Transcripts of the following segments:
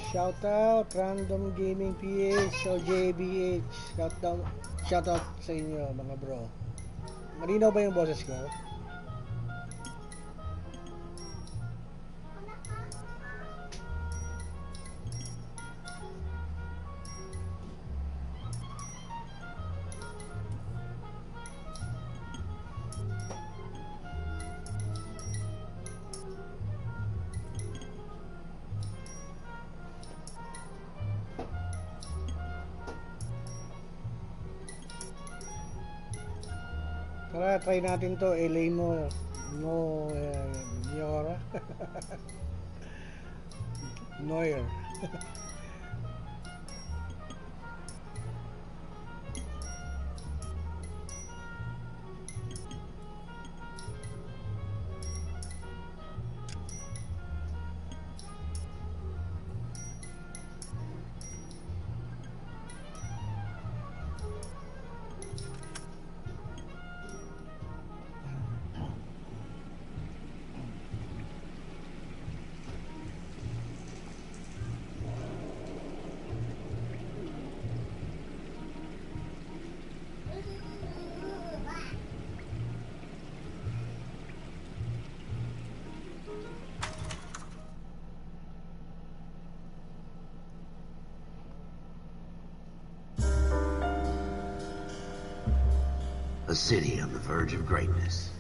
Shout out, Random Gaming PH o JBH. Shout out sa inyo mga bro. Malinaw ba yung boses ko? Tara, try natin to. LA mo. No, Noire. Noire. A city on the verge of greatness.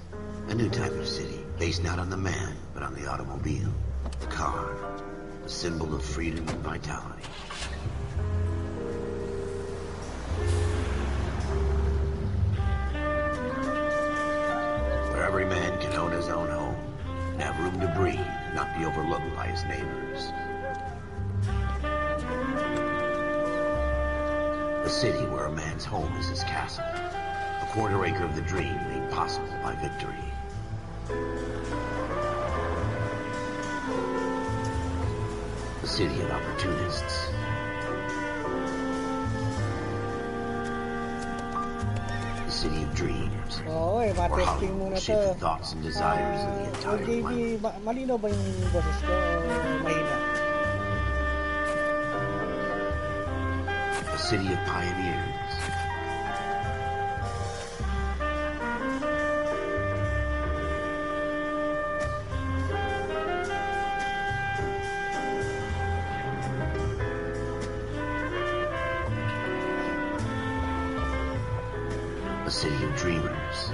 A new type of city, based not on the man, but on the automobile. The car. A symbol of freedom and vitality. Where every man can own his own home, and have room to breathe, and not be overlooked by his neighbors. A city where a man's home is his castle. A quarter acre of the dream made possible by victory. A city of opportunists. A city of dreams. Oo, where matesting muna Hollywood shape to. the thoughts and desires of the entire JB, planet. malino ba yung boses ko o mahina? A city of pioneers. A city of dreamers.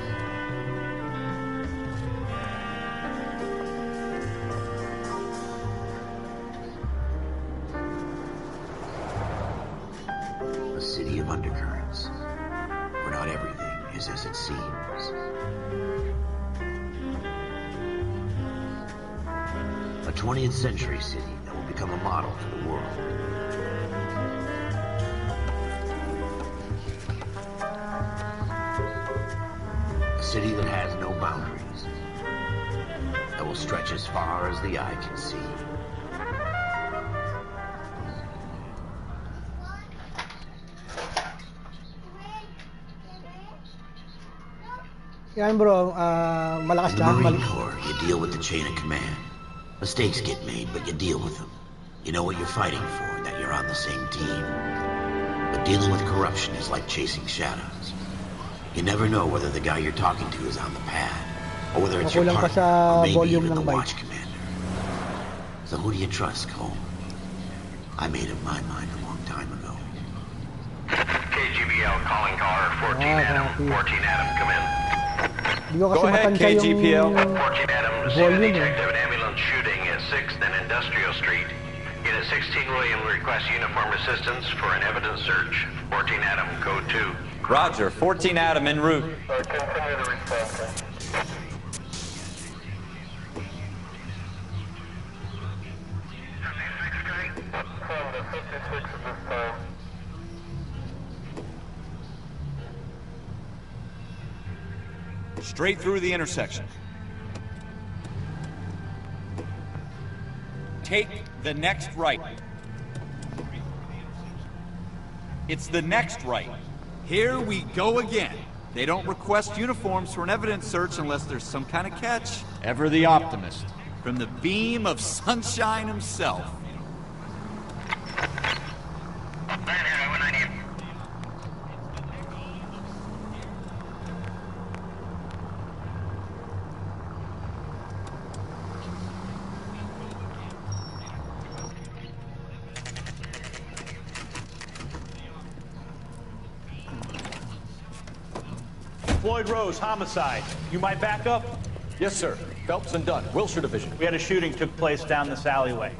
A city of undercurrents, where not everything is as it seems. A 20th century city that will become a model for the world. A city that has no boundaries, that will stretch as far as the eye can see. Yan bro, malakas In the lang. Marine Corps, you deal with the chain of command. Mistakes get made, but you deal with them. You know what you're fighting for, and that you're on the same team. But dealing with corruption is like chasing shadows. You never know whether the guy you're talking to is on the pad, or whether it's your Makulang pa partner, sa or maybe volume even ng the mic. watch commander. So who do you trust, Cole? I made up my mind a long time ago. KGBL calling caller 14 Adam. 14 Adam, come in. Di ko kasi Go ahead, matansya KGPL. yung 14 Adam, receive a volume. detective an ambulance shooting at 6th and Industrial Street. Unit 16 William requests uniform assistance for an evidence search. 14 Adam, code 2. Roger, 14 Adam en route. Continue the response. Straight through the intersection. Take the next right. It's the next right. Here we go again. They don't request uniforms for an evidence search unless there's some kind of catch. Ever the optimist. From the beam of sunshine himself. Floyd Rose, homicide. You my backup? Yes, sir. Phelps and Dunn, Wilshire Division. We had a shooting took place down this alleyway.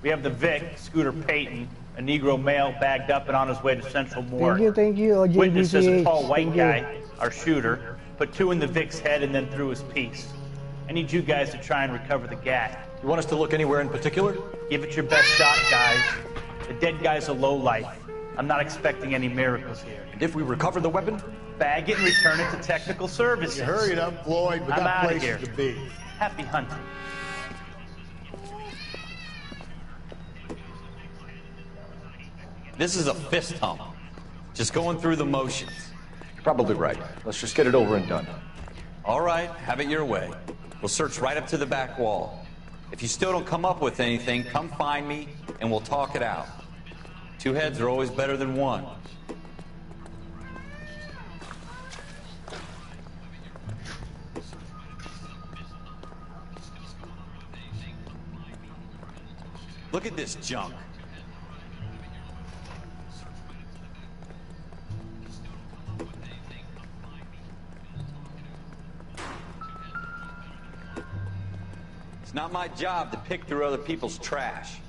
We have the Vic, Scooter Payton, a Negro male bagged up and on his way to Central Morgue. Thank you, OJBPH. Witness says a tall white guy, our shooter, put 2 in the Vic's head and then threw his piece. I need you guys to try and recover the gat. You want us to look anywhere in particular? Give it your best shot, guys. The dead guy's a lowlife. I'm not expecting any miracles here. And if we recover the weapon? Bag it and return it to technical services. You hurried up, Floyd. We I'm got outta places here. to be. Happy hunting. This is a fist hump. Just going through the motions. You're probably right. Let's just get it over and done. All right, have it your way. We'll search right up to the back wall. If you still don't come up with anything, come find me and we'll talk it out. 2 heads are always better than 1. Look at this junk. It's not my job to pick through other people's trash.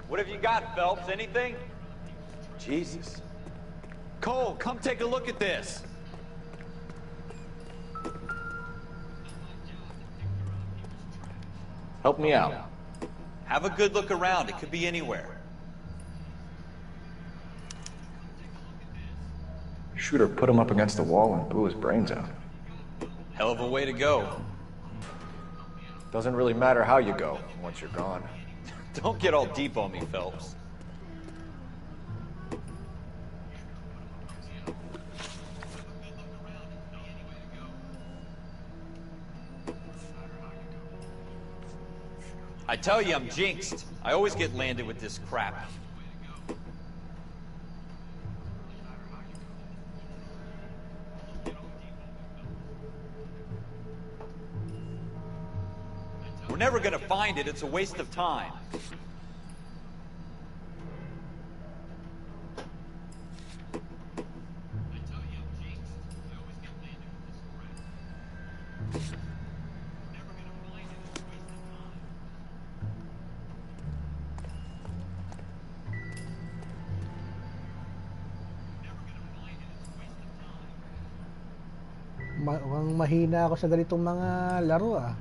What have you got, Phelps? Anything? Jesus. Cole, come take a look at this. Help me out. Have a good look around. It could be anywhere. Shooter put him up against the wall and blew his brains out. Hell of a way to go. Doesn't really matter how you go once you're gone. Don't get all deep on me, Phelps. I tell you, I'm jinxed. I always get landed with this crap. We're never gonna find it. It's a waste of time. Mahina ako sa ganitong mga laro ah.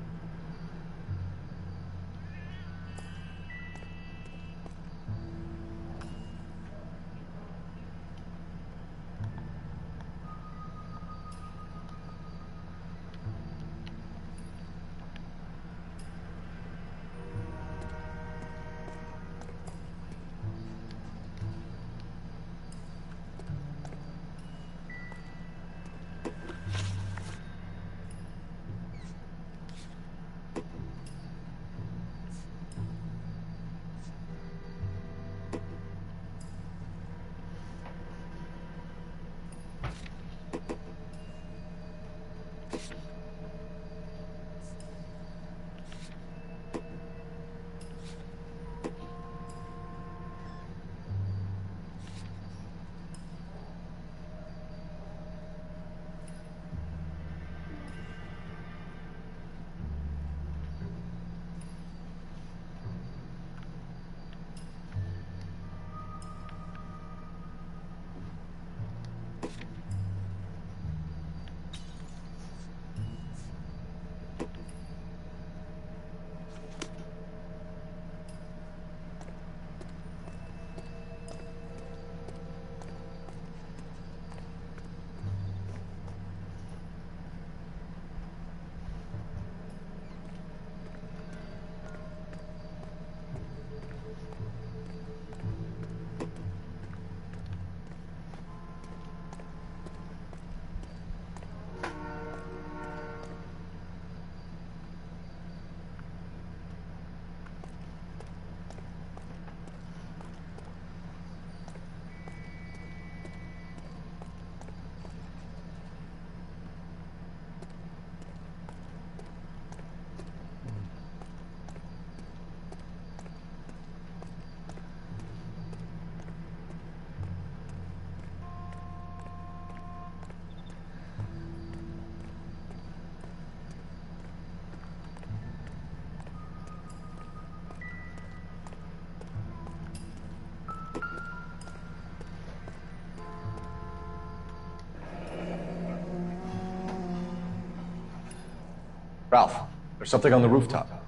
Ralph, there's something on the rooftop.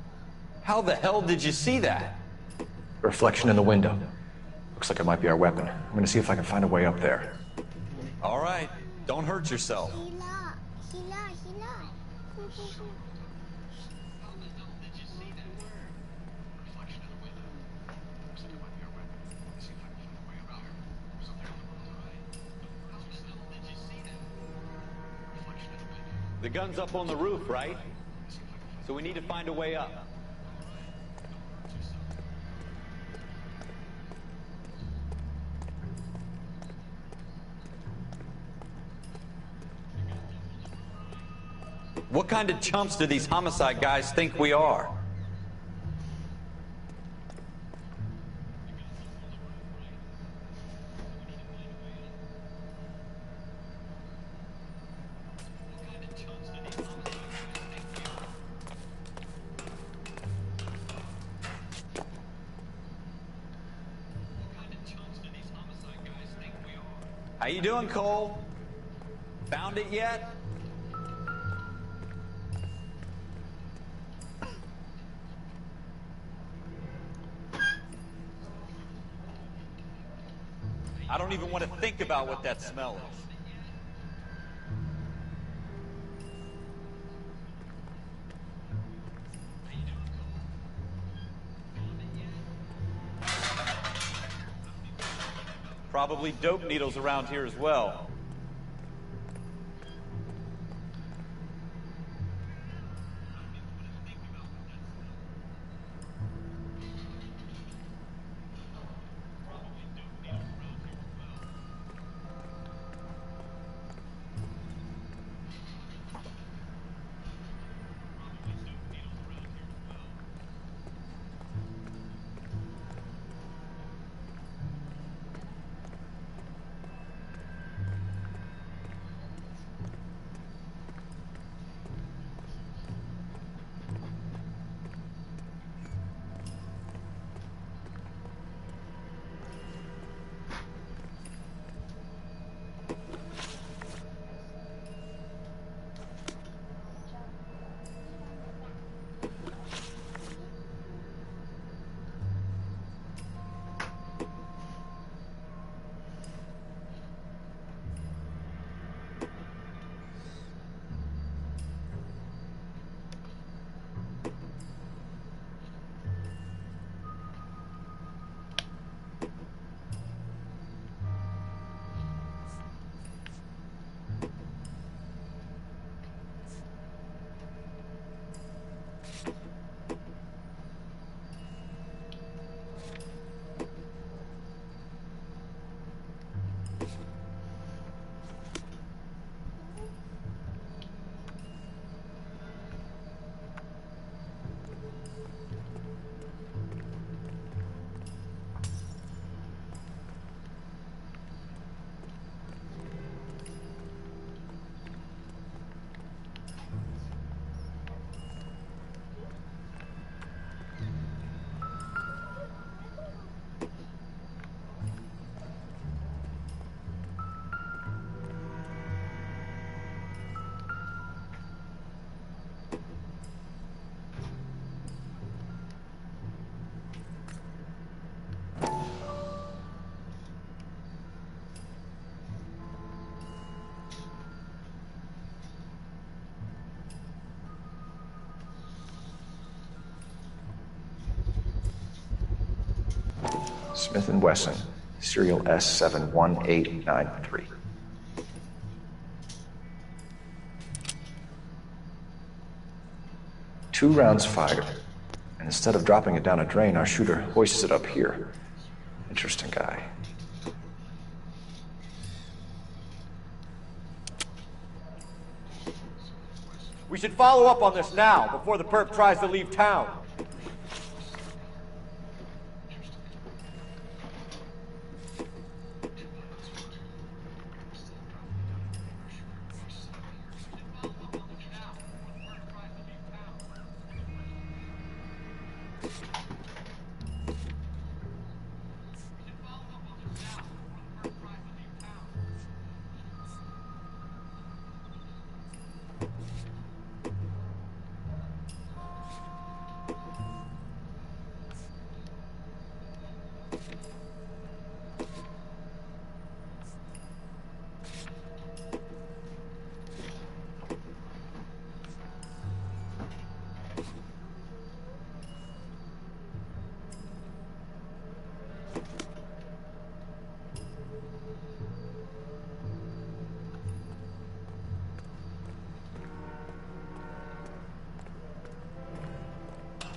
How the hell did you see that? A reflection in the window. Looks like it might be our weapon. I'm gonna see if I can find a way up there. All right, don't hurt yourself. The gun's up on the roof, right? So we need to find a way up. What kind of chumps do these homicide guys think we are? How you doing, Cole? Found it yet? I don't even want to think about what that smell is. Probably dope needles around here as well. Smith & Wesson, serial S71893. Two rounds fired, and instead of dropping it down a drain, our shooter hoists it up here. Interesting guy. We should follow up on this now, before the perp tries to leave town.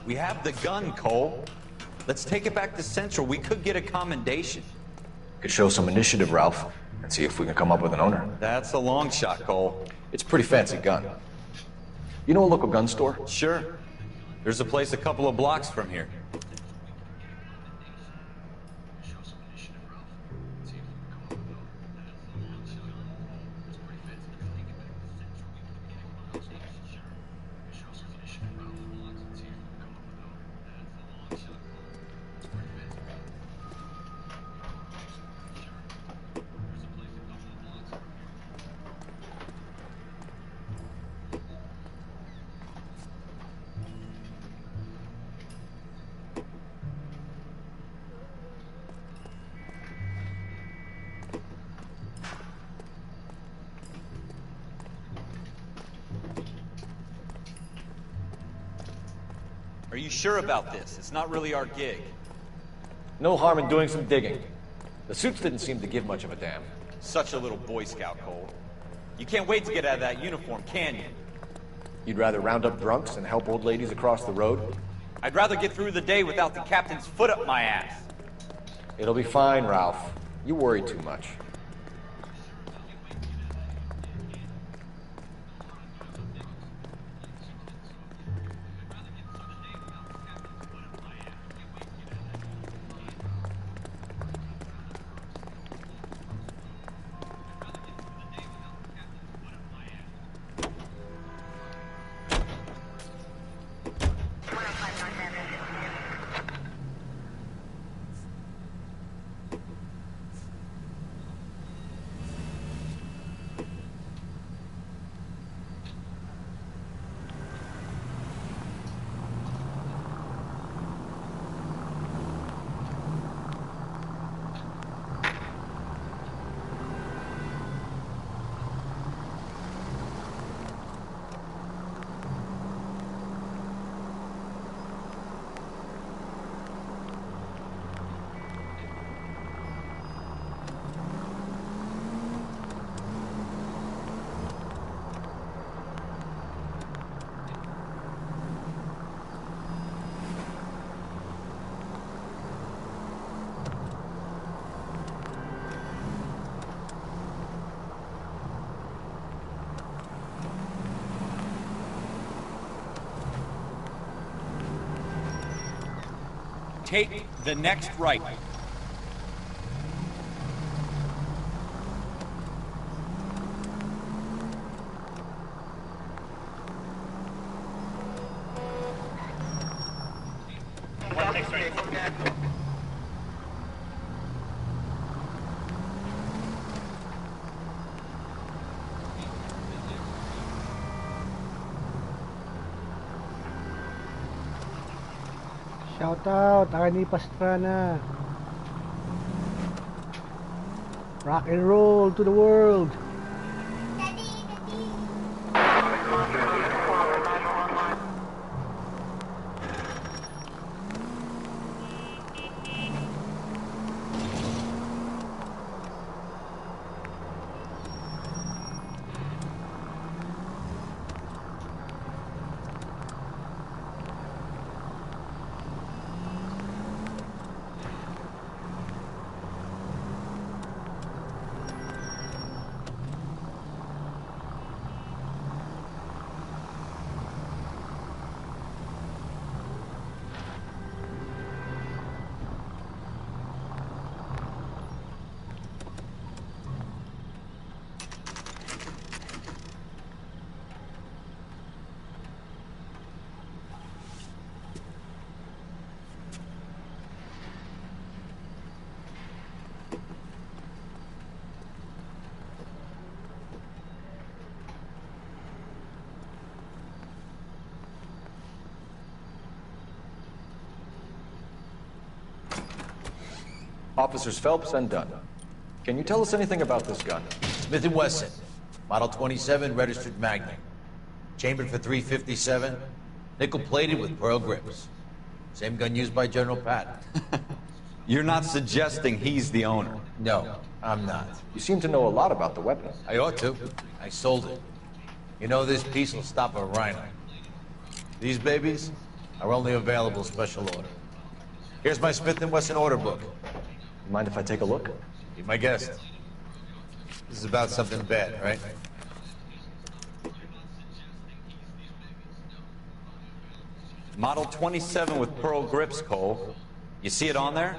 We have the gun, Cole. Let's take it back to Central. We could get a commendation. Could show some initiative, Ralph, and see if we can come up with an owner. That's a long shot, Cole. It's a pretty fancy gun. You know a local gun store? Sure. There's a place a couple of blocks from here. Are you sure about this? It's not really our gig. No harm in doing some digging. The suits didn't seem to give much of a damn. Such a little Boy Scout, Cole. You can't wait to get out of that uniform, can you? You'd rather round up drunks and help old ladies across the road? I'd rather get through the day without the captain's foot up my ass. It'll be fine, Ralph. You worry too much. Take the next right. Shout out, Arnie Pastrana. Rock and roll to the world. Officers Phelps and Dunn. Can you tell us anything about this gun? Smith & Wesson, Model 27, registered Magnum. Chambered for .357, nickel-plated with pearl grips. Same gun used by General Patton. You're not suggesting he's the owner? No, I'm not. You seem to know a lot about the weapon. I ought to. I sold it. You know, this piece will stop a rhino. These babies, Our only available special order. Here's my Smith & Wesson order book. You mind if I take a look? Be my guest. This is about something bad, right? Model 27 with pearl grips, Cole. You see it on there?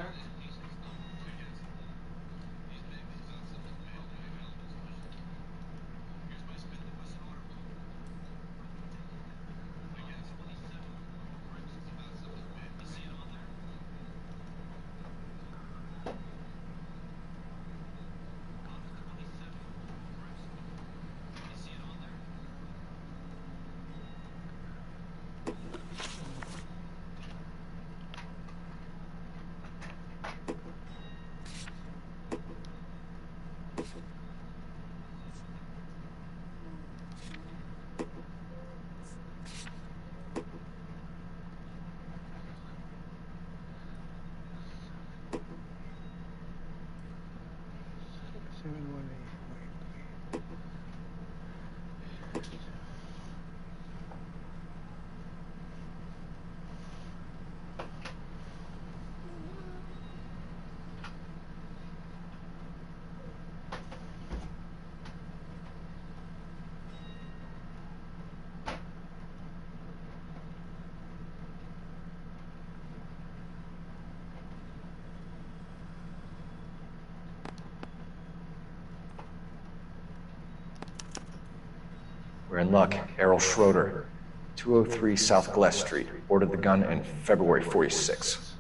We're in luck. Errol Schroeder, 203 South Glass Street. Ordered the gun in February 46.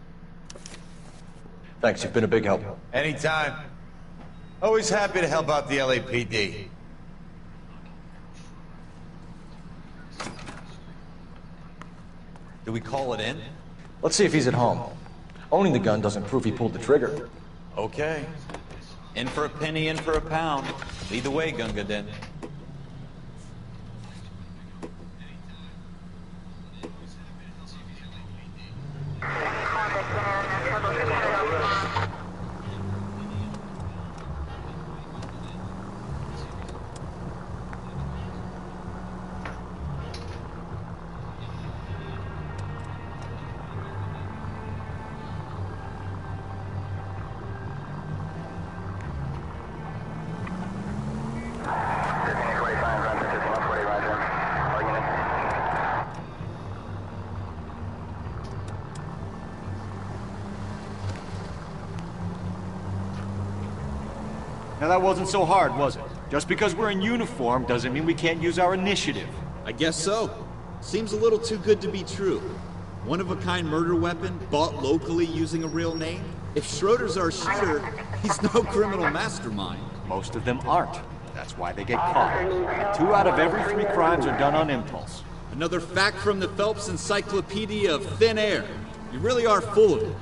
Thanks, you've been a big help. Anytime. Always happy to help out the LAPD. Do we call it in? Let's see if he's at home. Owning the gun doesn't prove he pulled the trigger. Okay. In for a penny, in for a pound. Lead the way, Gunga Din. Now that wasn't so hard, was it? Just because we're in uniform doesn't mean we can't use our initiative. I guess so. Seems a little too good to be true. One-of-a-kind murder weapon, bought locally using a real name? If Schroeder's our shooter, he's no criminal mastermind. Most of them aren't. That's why they get caught. 2 out of every 3 crimes are done on impulse. Another fact from the Phelps Encyclopedia of Thin Air. You really are full of it.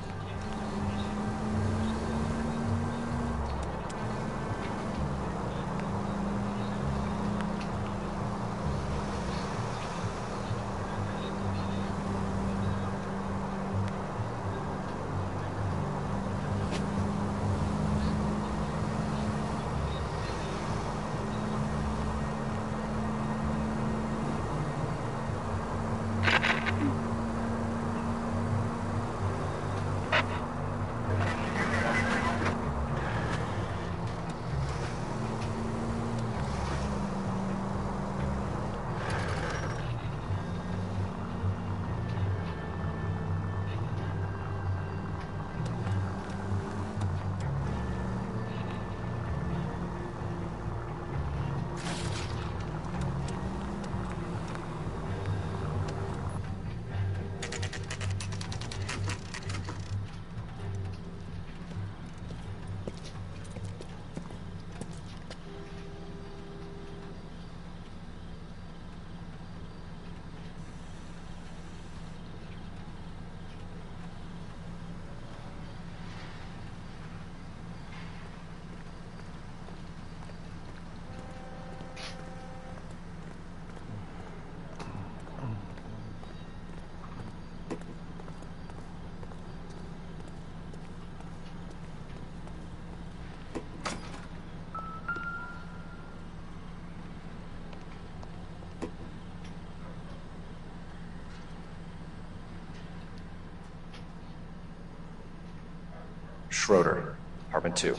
Schroeder, Apartment 2.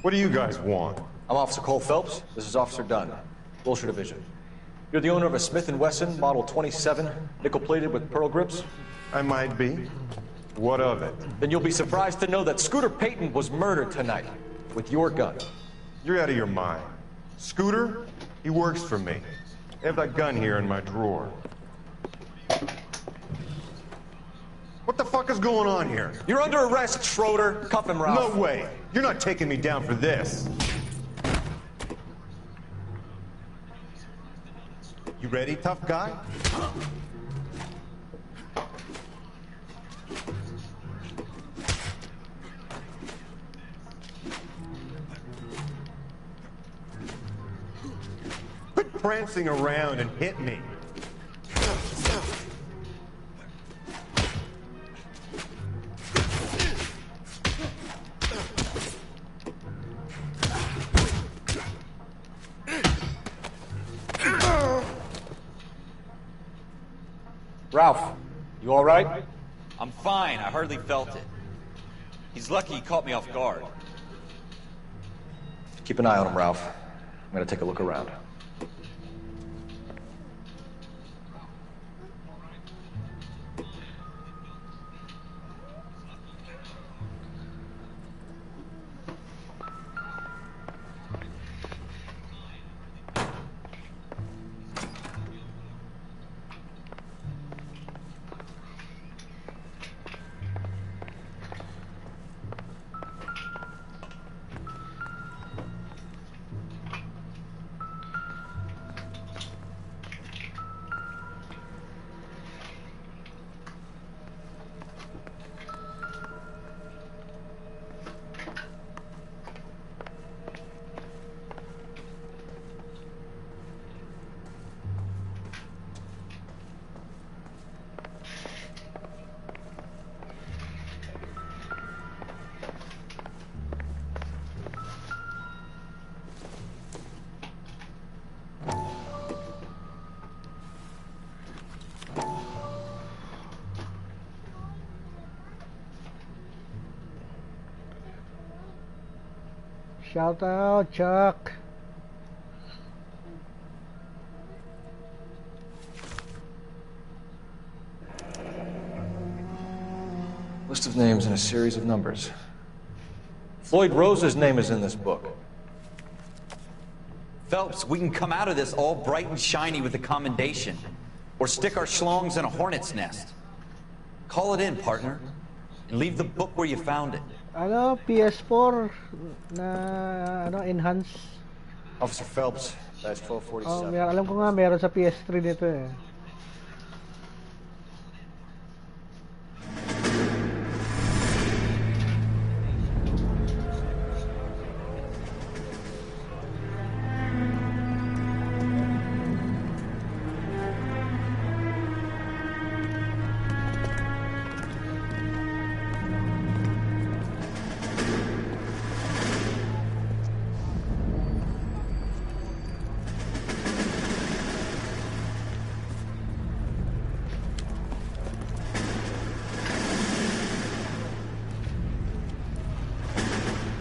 What do you guys want? I'm Officer Cole Phelps. This is Officer Dunn, Wilshire Division. You're the owner of a Smith & Wesson Model 27, nickel-plated with pearl grips? I might be. What of it? Then you'll be surprised to know that Scooter Payton was murdered tonight with your gun. You're out of your mind. Scooter? He works for me. I have that gun here in my drawer. What the fuck is going on here? You're under arrest, Schroeder. Cuff him, Ralph. No way. You're not taking me down for this. You ready, tough guy? Quit prancing around and hit me. Ralph, you all right? I'm fine. I hardly felt it. He's lucky he caught me off guard. Keep an eye on him, Ralph. I'm gonna take a look around. Shout out, Chuck. List of names and a series of numbers. Floyd Rose's name is in this book. Phelps, we can come out of this all bright and shiny with a commendation. Or stick our schlongs in a hornet's nest. Call it in, partner. And leave the book where you found it. Ano, PS4 na ano, enhance. Officer Phelps, that's 1247. Alam ko nga meron sa PS3 nito eh.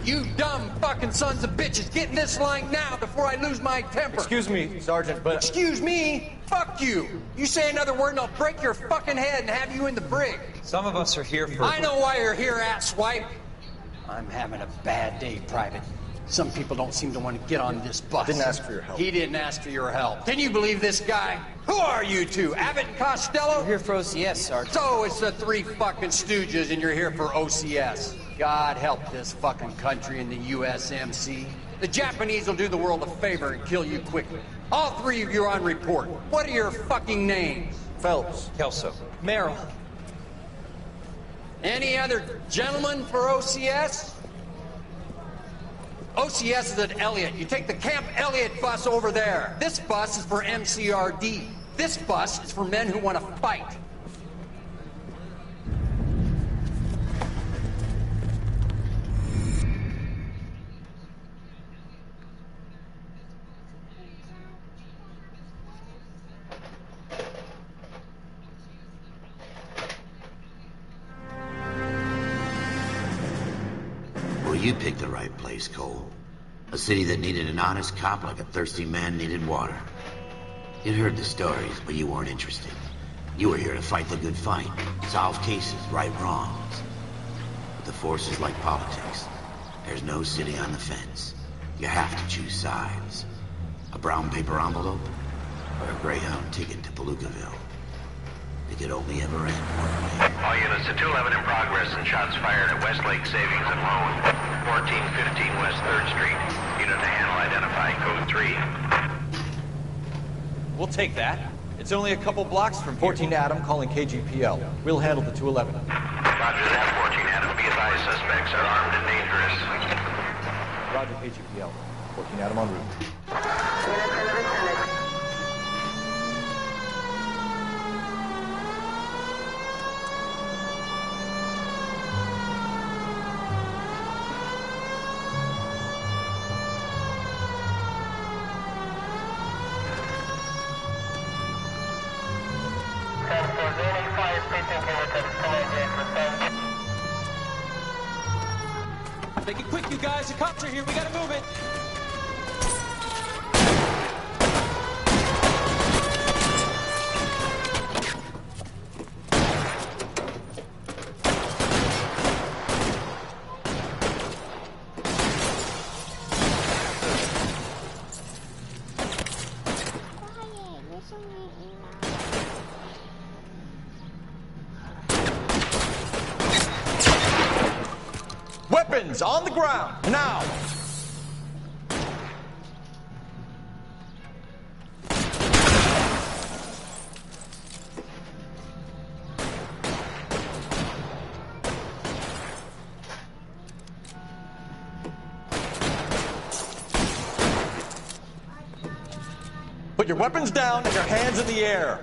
You dumb fucking sons of bitches, get in this line now before I lose my temper. Excuse me, Sergeant, but... Excuse me? Fuck you. You say another word and I'll break your fucking head and have you in the brig. Some of us are here for... I know why you're here, asswipe. I'm having a bad day, Private. Some people don't seem to want to get on this bus. I didn't ask for your help. He didn't ask for your help. Can you believe this guy? Who are you two? Abbott and Costello? We're here for OCS, Sergeant. So it's the three fucking stooges and you're here for OCS. God help this fucking country and the USMC. The Japanese will do the world a favor and kill you quickly. All three of you are on report. What are your fucking names? Phelps. Kelso. Merrill. Any other gentlemen for OCS? OCS is at Elliott. You take the Camp Elliott bus over there. This bus is for MCRD. This bus is for men who want to fight. You picked the right place, Cole. A city that needed an honest cop like a thirsty man needed water. You'd heard the stories, but you weren't interested. You were here to fight the good fight, solve cases, right wrongs. But the force is like politics. There's no sitting on the fence. You have to choose sides. A brown paper envelope, or a Greyhound ticket to Palookaville. It could only ever end one way. All units to 211 in progress and shots fired at Westlake Savings and Loan, 1415 West 3rd Street. Unit to handle identify code 3. We'll take that. It's only a couple blocks from 14 Adam calling KGPL. We'll handle the 211. Roger that, 14 Adam. Be advised, suspects are armed and dangerous. Roger, KGPL. 14 Adam en route. Make it quick, you guys. The cops are here. We gotta move it. Weapons on the ground, now! Put your weapons down and your hands in the air.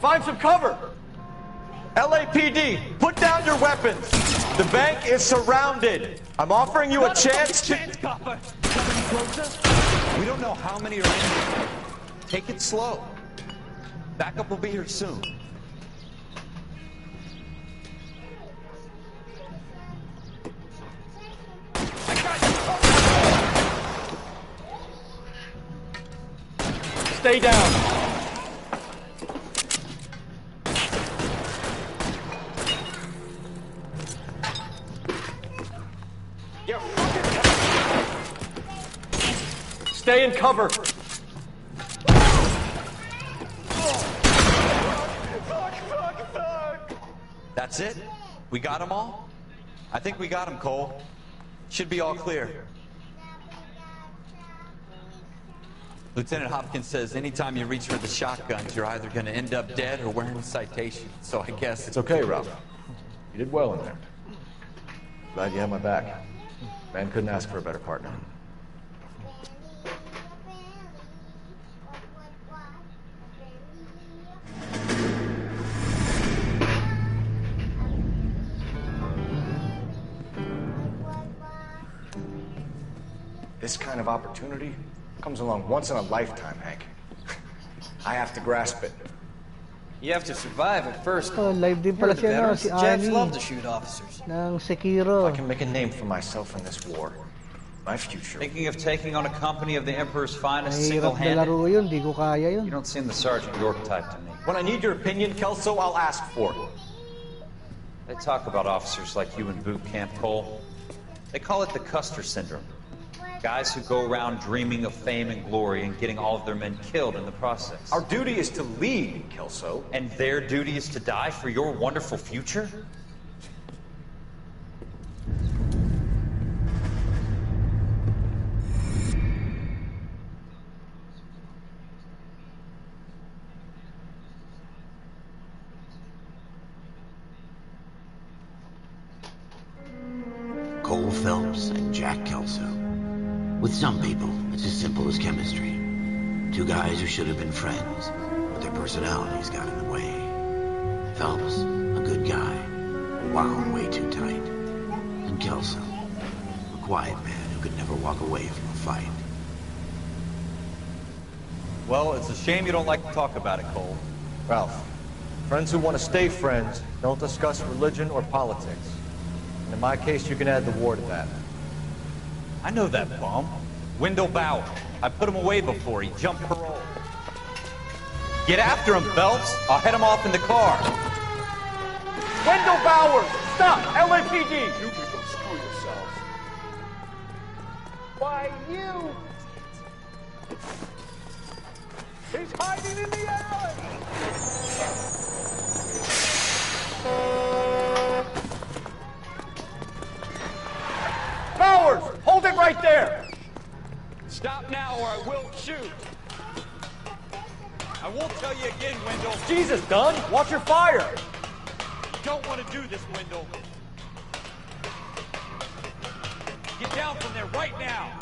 Find some cover! LAPD, put down your weapons! The bank is surrounded! I'm offering you a chance to... We don't know how many are in here. Take it slow. Backup will be here soon. Stay down! Stay in cover. That's it? We got them all? I think we got them, Cole. Should be all clear. Lieutenant Hopkins says anytime you reach for the shotguns, you're either going to end up dead or wearing a citation. So I guess... It's okay, Ralph. You did well in there. Glad you had my back. Man couldn't ask for a better partner. This kind of opportunity comes along once in a lifetime, Hank. I have to grasp it. You have to survive at first. Oh, live din pala siya, no? Si Jabs Annie love to shoot officers. ng Sekiro. I can make a name for myself in this war. My future. Thinking of taking on a company of the Emperor's finest Mahirap na single-handed? laro yun, di ko kaya yun. You don't seem the Sergeant York type to me. When I need your opinion, Kelso, I'll ask for it. They talk about officers like you in boot camp, Cole. They call it the Custer syndrome. Guys who go around dreaming of fame and glory and getting all of their men killed in the process. Our duty is to lead, Kelso. And their duty is to die for your wonderful future? Cole Phelps and Jack Kelso. With some people, it's as simple as chemistry. Two guys who should have been friends, but their personalities got in the way. Phelps, a good guy, wound way too tight. And Kelso, a quiet man who could never walk away from a fight. Well, it's a shame you don't like to talk about it, Cole. Ralph, friends who want to stay friends don't discuss religion or politics. And in my case, you can add the war to that. I know that bum. Wendell Bauer. I put him away before. He jumped parole. Get after him, Phelps. I'll head him off in the car. Wendell Bauer! Stop! LAPD! You can go screw yourselves. Why, you... He's hiding in the alley! Bowers! Hold it right there! Stop now or I will shoot. I won't tell you again, Wendell. Jesus, Dunn! Watch your fire! You don't want to do this, Wendell. Get down from there right now.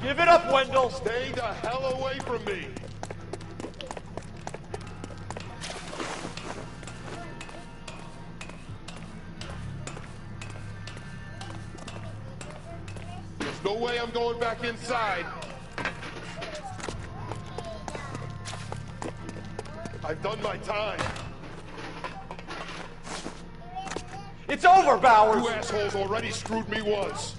Give it up, Wendell! Stay the hell away from me! There's no way I'm going back inside. I've done my time. It's over, Bowers! You assholes already screwed me once.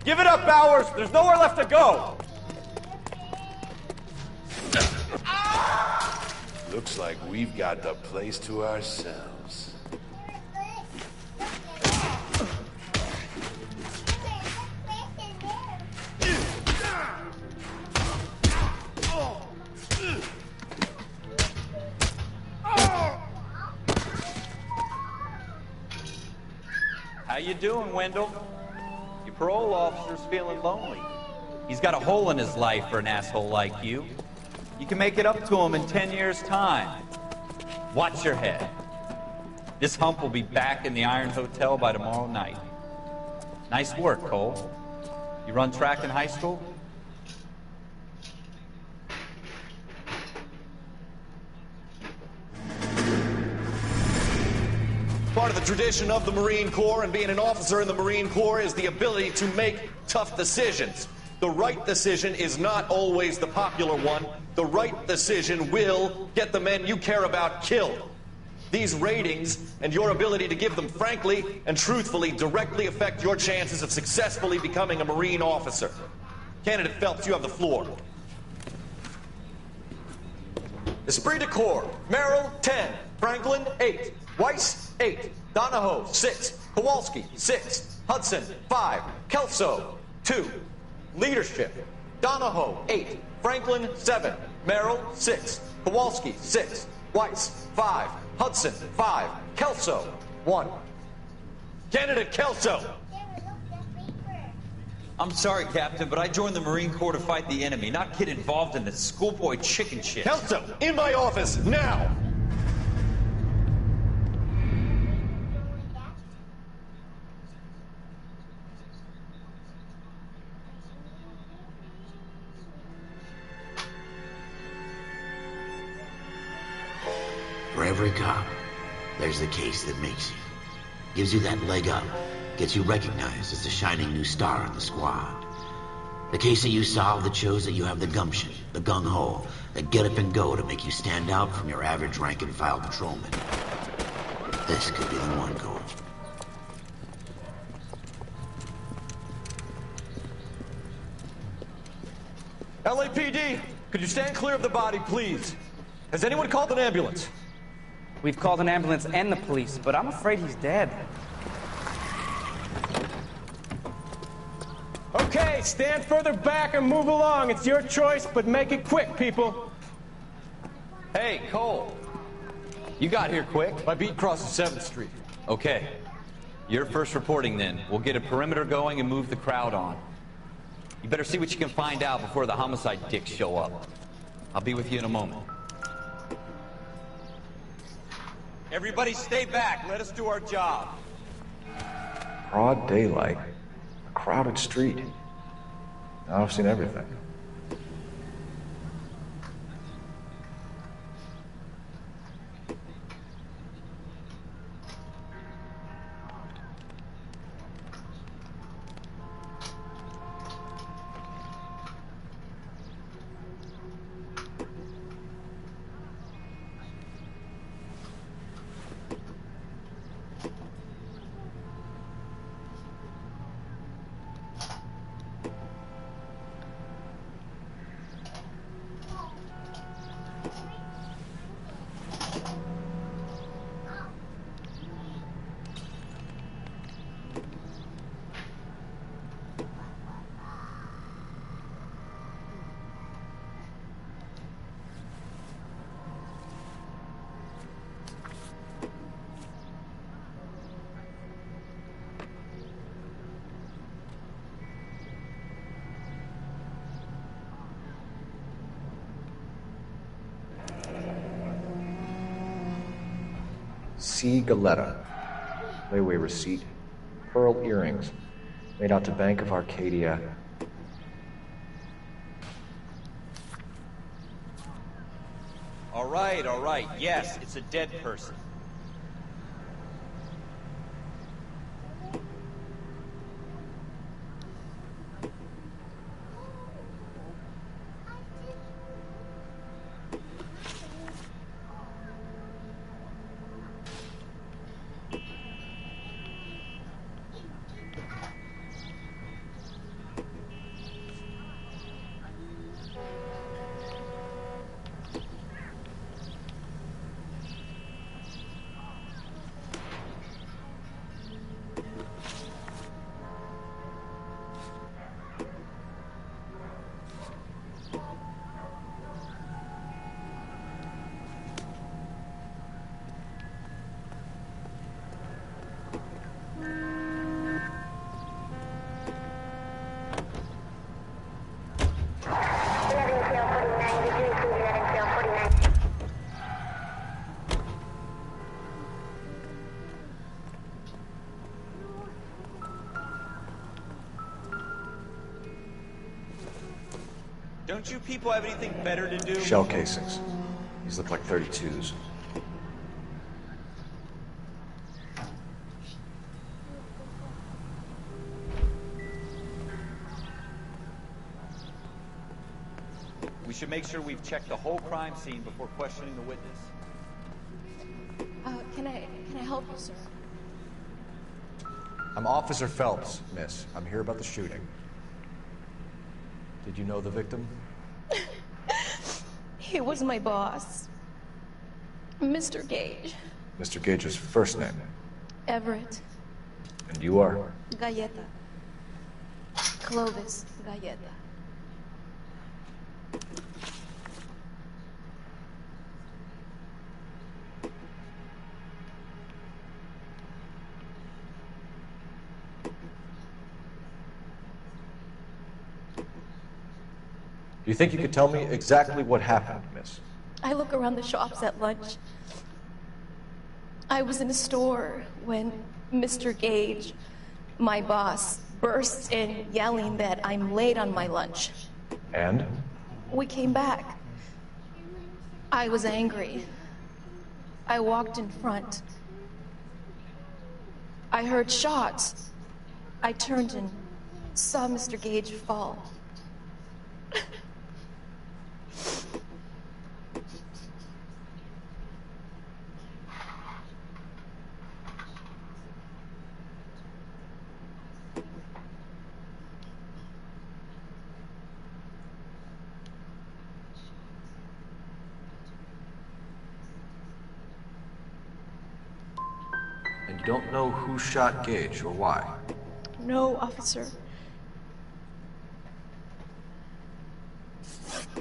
Give it up, Bowers! There's nowhere left to go! Looks like we've got the place to ourselves. How you doing, Wendell? Your parole officer's feeling lonely. He's got a hole in his life for an asshole like you. You can make it up to him in 10 years' time. Watch your head. This hump will be back in the Iron Hotel by tomorrow night. Nice work, Cole. You run track in high school? Part of the tradition of the Marine Corps and being an officer in the Marine Corps is the ability to make tough decisions. The right decision is not always the popular one. The right decision will get the men you care about killed. These ratings and your ability to give them frankly and truthfully directly affect your chances of successfully becoming a Marine officer. Candidate Phelps, you have the floor. Esprit de Corps, Merrill, 10. Franklin, 8. Weiss, 8. Donahoe, 6. Kowalski, 6. Hudson, 5. Kelso, 2. Leadership, Donahoe, 8. Franklin, 7. Merrill, 6. Kowalski, 6. Weiss, 5. Hudson, 5. Kelso, 1. Candidate Kelso! I'm sorry, Captain, but I joined the Marine Corps to fight the enemy, not get involved in this schoolboy chicken shit. Kelso, in my office, now! For every cop, there's the case that makes you. Gives you that leg up. Gets you recognized as the shining new star in the squad. The case that you solve that shows that you have the gumption, the gung-ho, the get up and go to make you stand out from your average rank-and-file patrolman. This could be the one, Cole. LAPD, could you stand clear of the body, please? Has anyone called an ambulance? We've called an ambulance and the police, but I'm afraid he's dead. Okay, stand further back and move along. It's your choice, but make it quick, people. Hey, Cole. You got here quick. My beat crosses 7th Street. Okay. You're first reporting then. We'll get a perimeter going and move the crowd on. You better see what you can find out before the homicide dicks show up. I'll be with you in a moment. Everybody stay back. Let us do our job. Broad daylight. A crowded street. Now I've seen everything. C. Galetta. Layaway receipt. Pearl earrings. Made out to Bank of Arcadia. All right. Yes, it's a dead person. Don't you people have anything better to do? Shell casings. These look like 32s. We should make sure we've checked the whole crime scene before questioning the witness. Can I help you, sir? I'm Officer Phelps, miss. I'm here about the shooting. Did you know the victim? He was my boss, Mr. Gage. Mr. Gage's first name. Everett. And you are? Galleta. Clovis Galleta. Do you think you could tell me exactly what happened, miss? I look around the shops at lunch. I was in a store when Mr. Gage, my boss, bursts in yelling that I'm late on my lunch. And? We came back. I was angry. I walked in front. I heard shots. I turned and saw Mr. Gage fall. And you don't know who shot Gage or why? No, officer.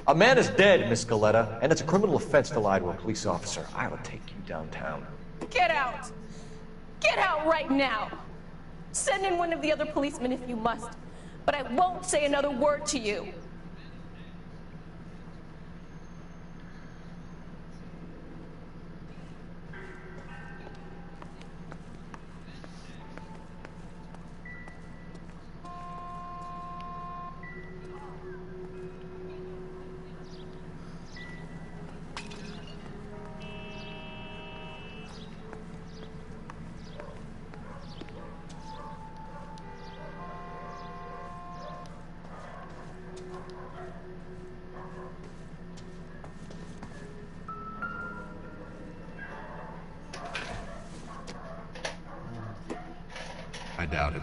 A man is dead, Miss Galetta, and it's a criminal offense to lie to a police officer. I'll take you downtown. Get out! Get out right now! Send in one of the other policemen if you must, but I won't say another word to you. I doubt it.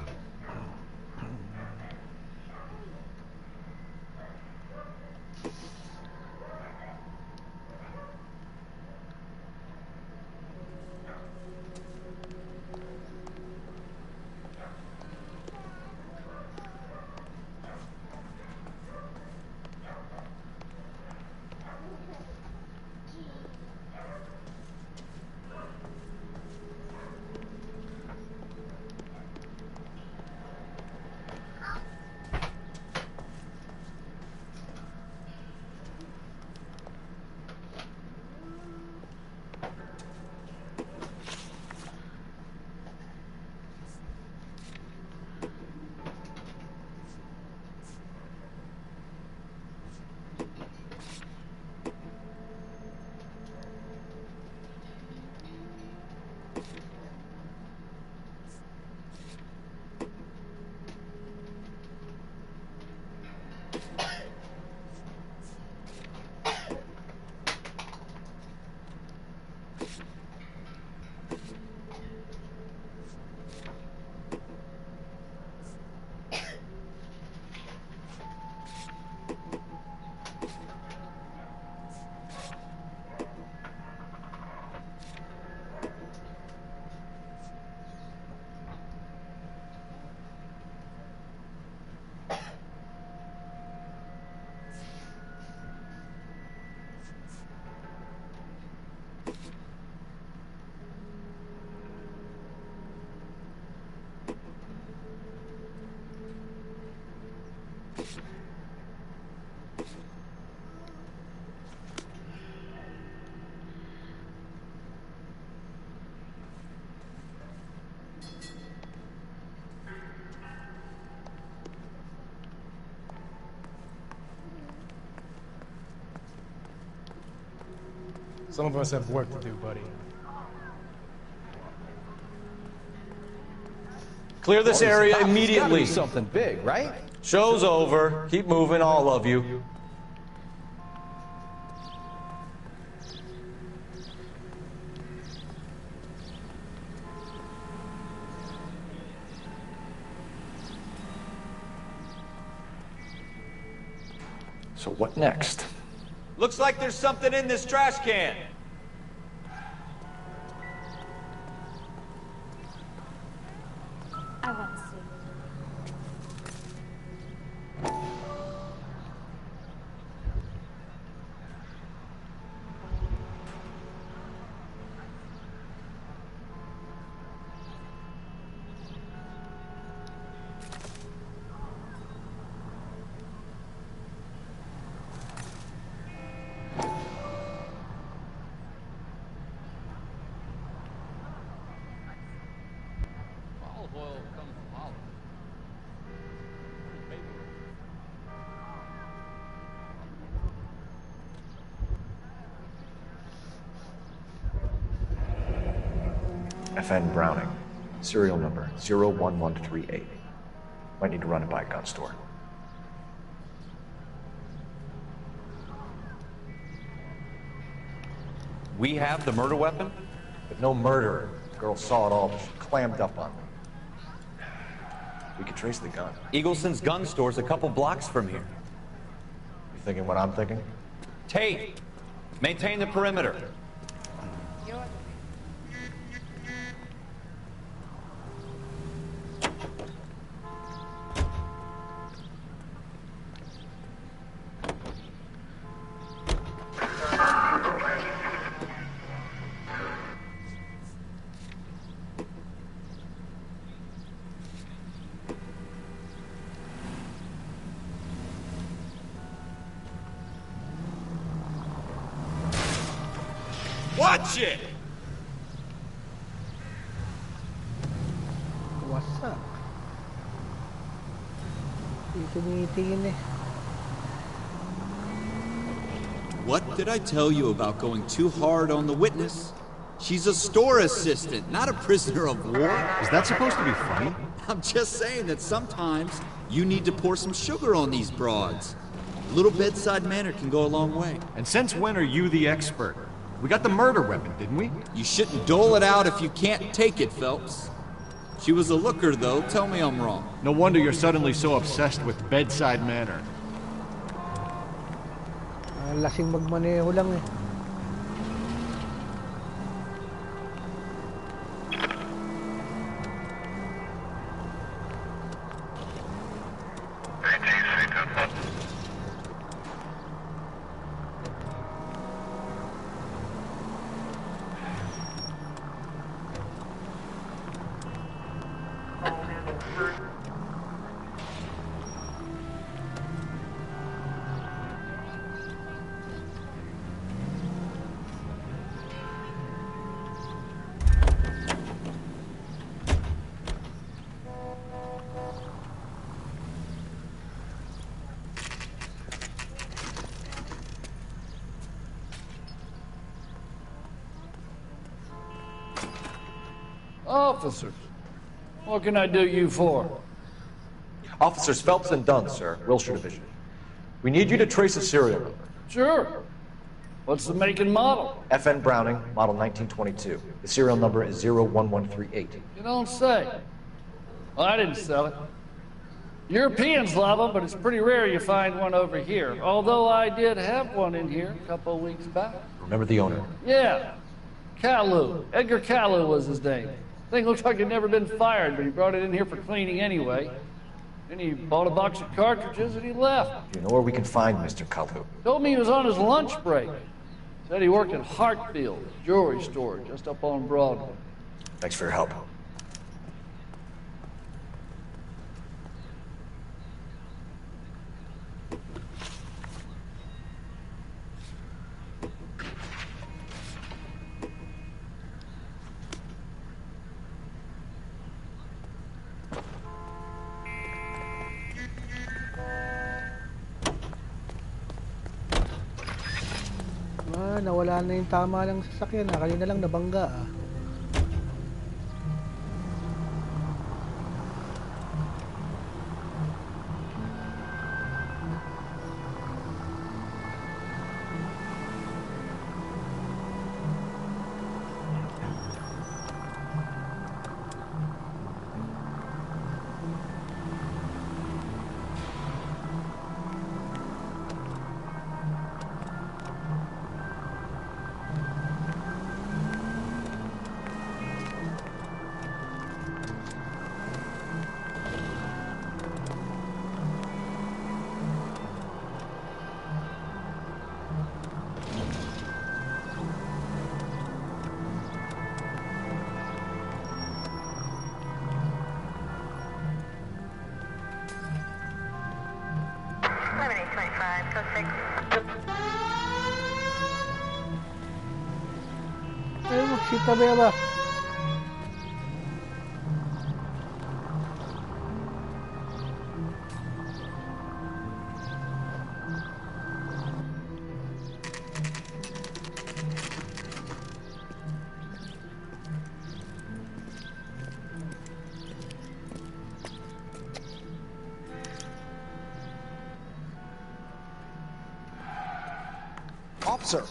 Some of us have work to do, buddy. Clear this area immediately. Something big, right? Show's over. Keep moving, all of you. So what next? Looks like there's something in this trash can. I want to see. FN Browning, serial number 01138. Might need to run it by a gun store. We have the murder weapon? But no murderer. The girl saw it all, but she clammed up on me. We could trace the gun. Eagleson's gun store's a couple blocks from here. You thinking what I'm thinking? Tate, maintain the perimeter. Watch it! Wasak. Tumitingin eh. What did I tell you about going too hard on the witness? She's a store assistant, not a prisoner of war. Is that supposed to be funny? I'm just saying that sometimes you need to pour some sugar on these broads. A little bedside manner can go a long way. And since when are you the expert? We got the murder weapon, didn't we? You shouldn't dole it out if you can't take it, Phelps. She was a looker, though. Tell me I'm wrong. No wonder you're suddenly so obsessed with bedside manner. Lasing magmaneho lang eh. Officers, what can I do you for? Officers Phelps and Dunn, sir, Wilshire Division. We need you to trace a serial number. Sure. What's the make and model? FN Browning, model 1922. The serial number is 01138. You don't say. Well, I didn't sell it. Europeans love them, but it's pretty rare you find one over here. Although I did have one in here a couple of weeks back. Remember the owner? Yeah. Kalu. Edgar Kalu was his name. Thing looks like he'd never been fired, but he brought it in here for cleaning anyway. Then he bought a box of cartridges and he left. Do you know where we can find Mr. Kalu? Told me he was on his lunch break. Said he worked at Hartfield, jewelry store, just up on Broadway. Thanks for your help. Nawala na yung tama ng sasakyan. Kanina lang nabangga ah. Sita ba? Officer,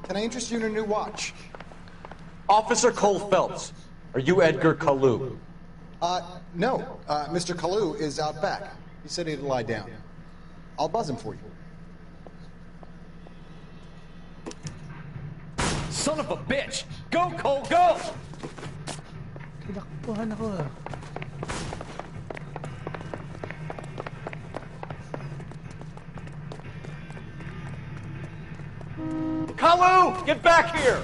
can I interest you in a new watch? Officer Cole Phelps, are you Edgar Kalu? No. Mr. Kalu is out back. He said he'd lie down. I'll buzz him for you. Son of a bitch! Go, Cole, go! Tinakbuhan ako ah. Kalu! Get back here!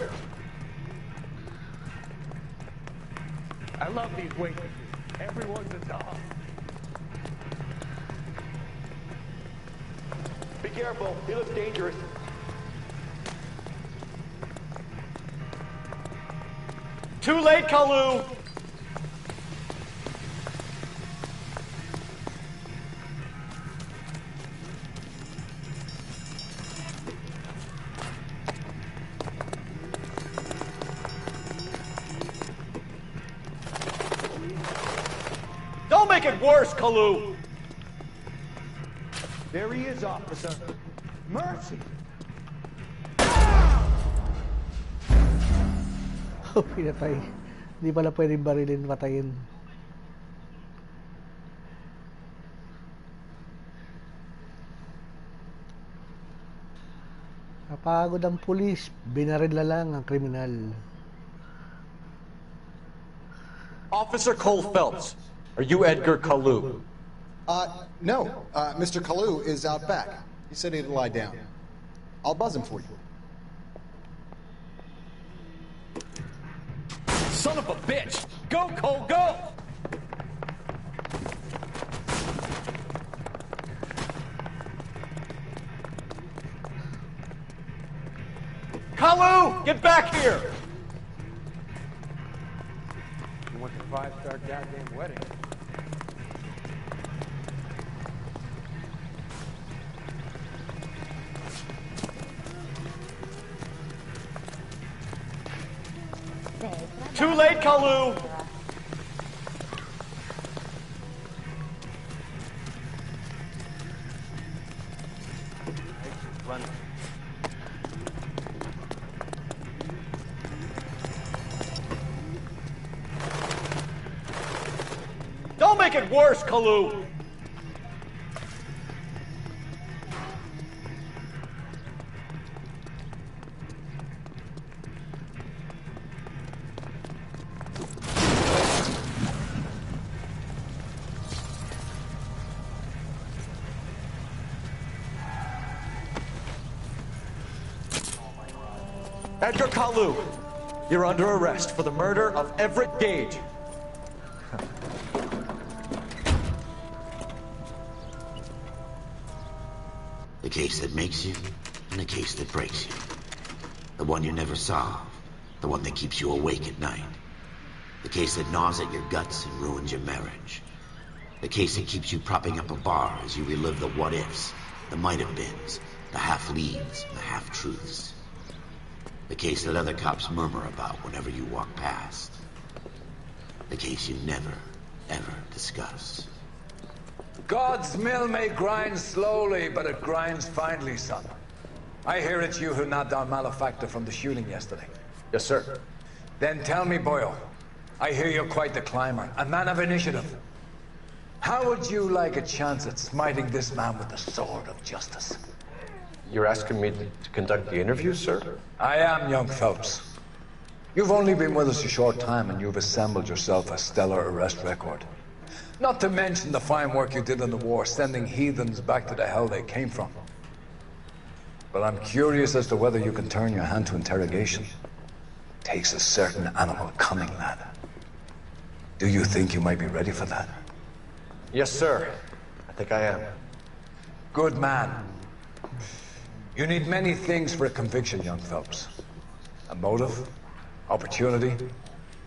I love these waitresses. Everyone's a dog. Be careful. He looks dangerous. Too late, Kalu! Don't make it worse, Kalu! There he is, officer. Mercy! Oh, pinatay. Hindi pala pwedeng barilin, patayin. Napagod ang pulis, binaril na lang ang kriminal. Officer Cole Phelps, are you Edgar Kalu? No. Mr. Kalu is out back. He said he'd lie down. I'll buzz him for you. Son of a bitch! Go, Cole, go! Kalu, get back here! You went to 5-star goddamn wedding. Too late, Kalu! Don't make it worse, Kalu! Edgar Kalu, you're under arrest for the murder of Everett Gage. The case that makes you, and the case that breaks you. The one you never solve, the one that keeps you awake at night. The case that gnaws at your guts and ruins your marriage. The case that keeps you propping up a bar as you relive the what-ifs, the might-have-beens, the half-leads, and the half-truths. The case that other cops murmur about whenever you walk past. The case you never, ever discuss. God's mill may grind slowly, but it grinds finely, son. I hear it's you who knocked down Malefactor from the shooting yesterday. Yes, sir. Then tell me, Boyle, I hear you're quite the climber, a man of initiative. How would you like a chance at smiting this man with the sword of justice? You're asking me to conduct the interview, sir? I am, young Phelps. You've only been with us a short time, and you've assembled yourself a stellar arrest record. Not to mention the fine work you did in the war, sending heathens back to the hell they came from. But I'm curious as to whether you can turn your hand to interrogation. Takes a certain animal cunning, lad. Do you think you might be ready for that? Yes, sir. I think I am. Good man. You need many things for a conviction, young Phelps. A motive, opportunity,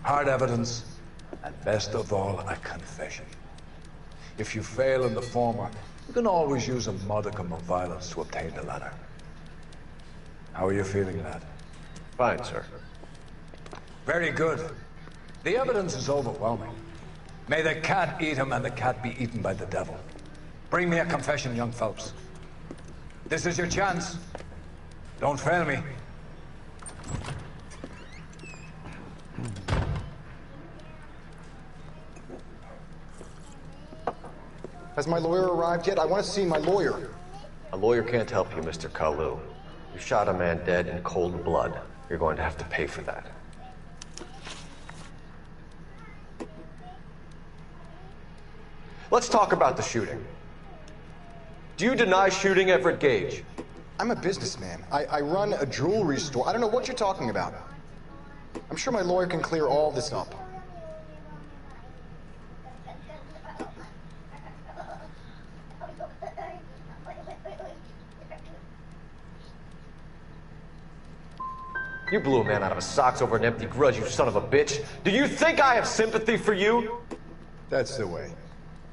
hard evidence, and best of all, a confession. If you fail in the former, you can always use a modicum of violence to obtain the latter. How are you feeling, lad? Fine, sir. Very good. The evidence is overwhelming. May the cat eat him and the cat be eaten by the devil. Bring me a confession, young Phelps. This is your chance. Don't fail me. Has my lawyer arrived yet? I want to see my lawyer. A lawyer can't help you, Mr. Kalu. You shot a man dead in cold blood. You're going to have to pay for that. Let's talk about the shooting. Do you deny shooting Everett Gage? I'm a businessman. I run a jewelry store. I don't know what you're talking about. I'm sure my lawyer can clear all this up. You blew a man out of his socks over an empty grudge, you son of a bitch. Do you think I have sympathy for you? That's the way.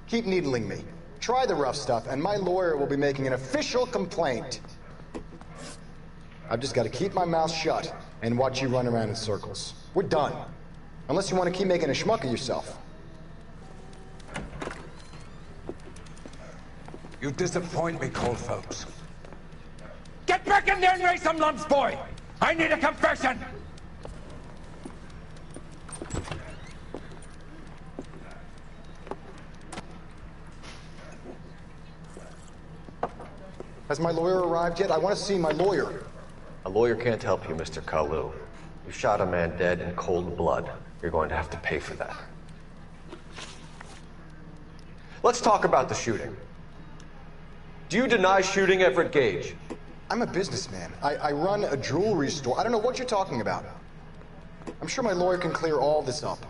Keep needling me. Try the rough stuff, and my lawyer will be making an official complaint. I've just got to keep my mouth shut and watch you run around in circles. We're done. Unless you want to keep making a schmuck of yourself. You disappoint me, Cold Phelps. Get back in there and raise some lumps, boy! I need a confession! Has my lawyer arrived yet? I want to see my lawyer. A lawyer can't help you, Mr. Kalu. You shot a man dead in cold blood. You're going to have to pay for that. Let's talk about the shooting. Do you deny shooting Everett Gage? I'm a businessman. I run a jewelry store. I don't know what you're talking about. I'm sure my lawyer can clear all this up.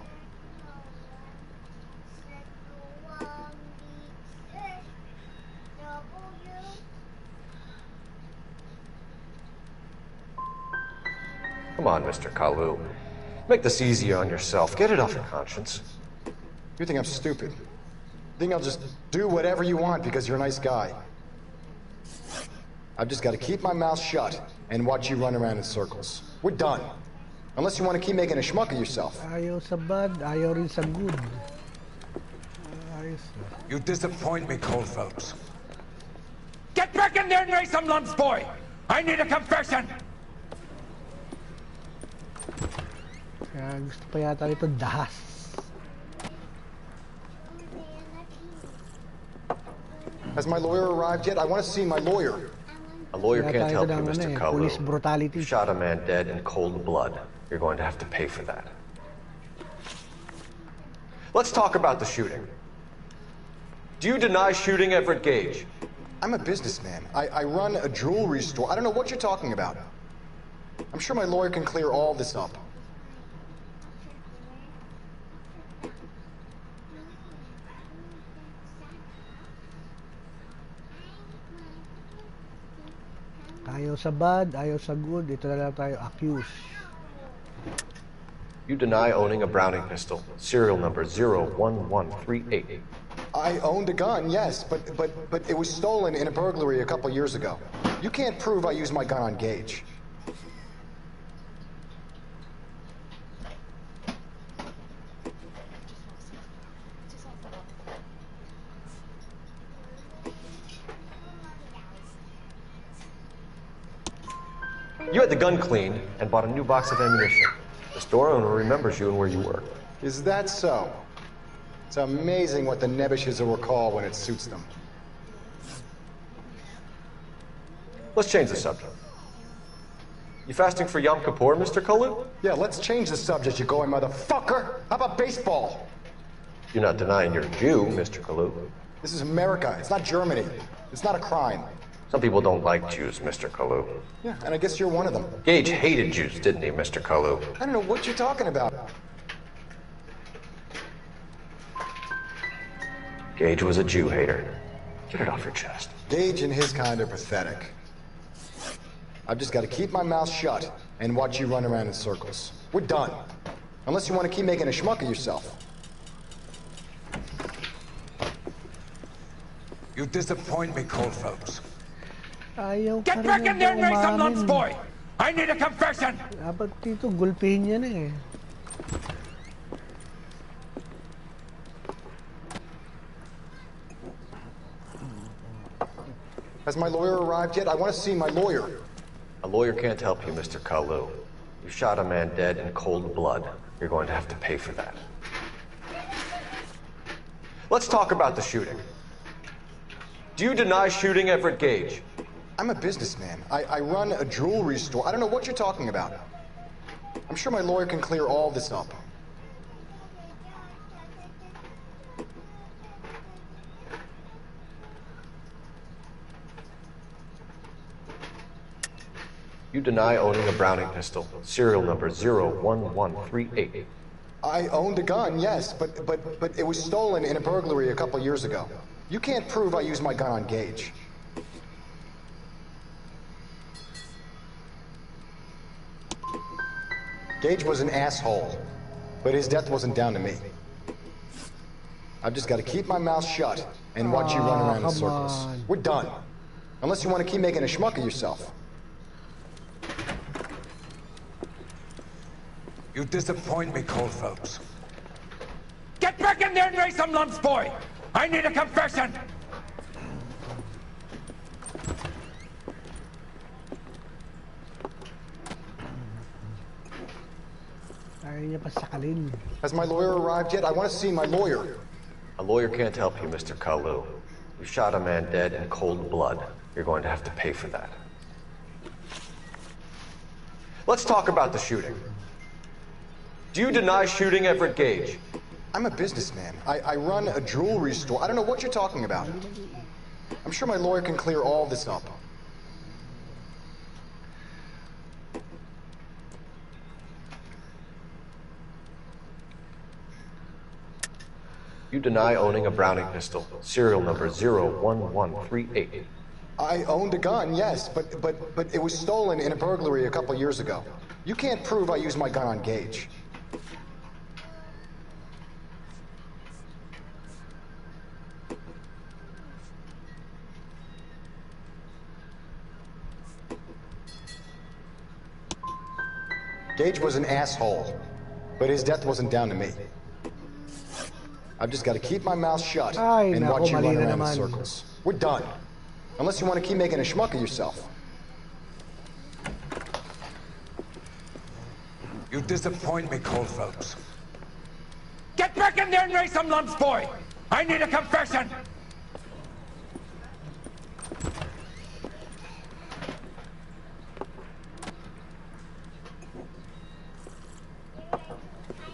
Come on, Mr. Kalu. Make this easier on yourself. Get it off your conscience. You think I'm stupid? You think I'll just do whatever you want because you're a nice guy? I've just got to keep my mouth shut and watch you run around in circles. We're done. Unless you want to keep making a schmuck of yourself. Ayaw sa bad, ayaw rin sa good. Ayos na. You disappoint me, Cold Phelps. Get back in there and raise some lumps, boy! I need a confession! Kaya gusto pa yata ito dahas. Has my lawyer arrived yet? I want to see my lawyer. A lawyer can't help you, Mr. Police Kalu. brutality. You shot a man dead in cold blood. You're going to have to pay for that. Let's talk about the shooting. Do you deny shooting Everett Gage? I'm a businessman. I run a jewelry store. I don't know what you're talking about. I'm sure my lawyer can clear all this up. Ayaw sa bad, ayaw sa good. Ito na lang tayo accused. You deny owning a Browning pistol, serial number 01138. I owned a gun, yes, but it was stolen in a burglary a couple years ago. You can't prove I used my gun on Gage. You had the gun cleaned and bought a new box of ammunition. The store owner remembers you and where you work. Is that so? It's amazing what the Nebushes will recall when it suits them. Let's change the subject. You fasting for Yom Kippur, Mr. Kalu? Yeah, let's change the subject, you going motherfucker. How about baseball? You're not denying you're a Jew, Mr. Kalu. This is America. It's not Germany. It's not a crime. Some people don't like Jews, Mr. Kalu. Yeah, and I guess you're one of them. Gage hated Jews, didn't he, Mr. Kalu? I don't know what you're talking about. Gage was a Jew hater. Get it off your chest. Gage and his kind are pathetic. I've just got to keep my mouth shut and watch you run around in circles. We're done. Unless you want to keep making a schmuck of yourself. You disappoint me, Cold Phelps. Ayaw Get back in there and raise some lumps, boy! I need a confession! Dapat dito, gulpihin niya na eh. Has my lawyer arrived yet? I want to see my lawyer. A lawyer can't help you, Mr. Kalu. You shot a man dead in cold blood. You're going to have to pay for that. Let's talk about the shooting. Do you deny shooting Everett Gage? I'm a businessman. I run a jewelry store. I don't know what you're talking about. I'm sure my lawyer can clear all this up. You deny owning a Browning pistol, serial number 01138. I owned a gun, yes, but it was stolen in a burglary a couple years ago. You can't prove I used my gun on Gage. Gage was an asshole, but his death wasn't down to me. I've just got to keep my mouth shut and watch you run around in circles. We're done. Unless you want to keep making a schmuck of yourself. You disappoint me, Cole Phelps. Get back in there and raise some lumps, boy! I need a confession! Has my lawyer arrived yet? I want to see my lawyer. A lawyer can't help you, Mr. Kalu. You shot a man dead in cold blood. You're going to have to pay for that. Let's talk about the shooting. Do you deny shooting Everett Gage? I'm a businessman. I run a jewelry store. I don't know what you're talking about. I'm sure my lawyer can clear all this up. You deny owning a Browning pistol, serial number 01138. I owned a gun, yes, but it was stolen in a burglary a couple years ago. You can't prove I used my gun on Gage. Gage was an asshole, but his death wasn't down to me. I've just got to keep my mouth shut and watch you run around in circles. We're done. Unless you want to keep making a schmuck of yourself. You disappoint me, Cole Phelps. Get back in there and raise some lumps, boy! I need a confession!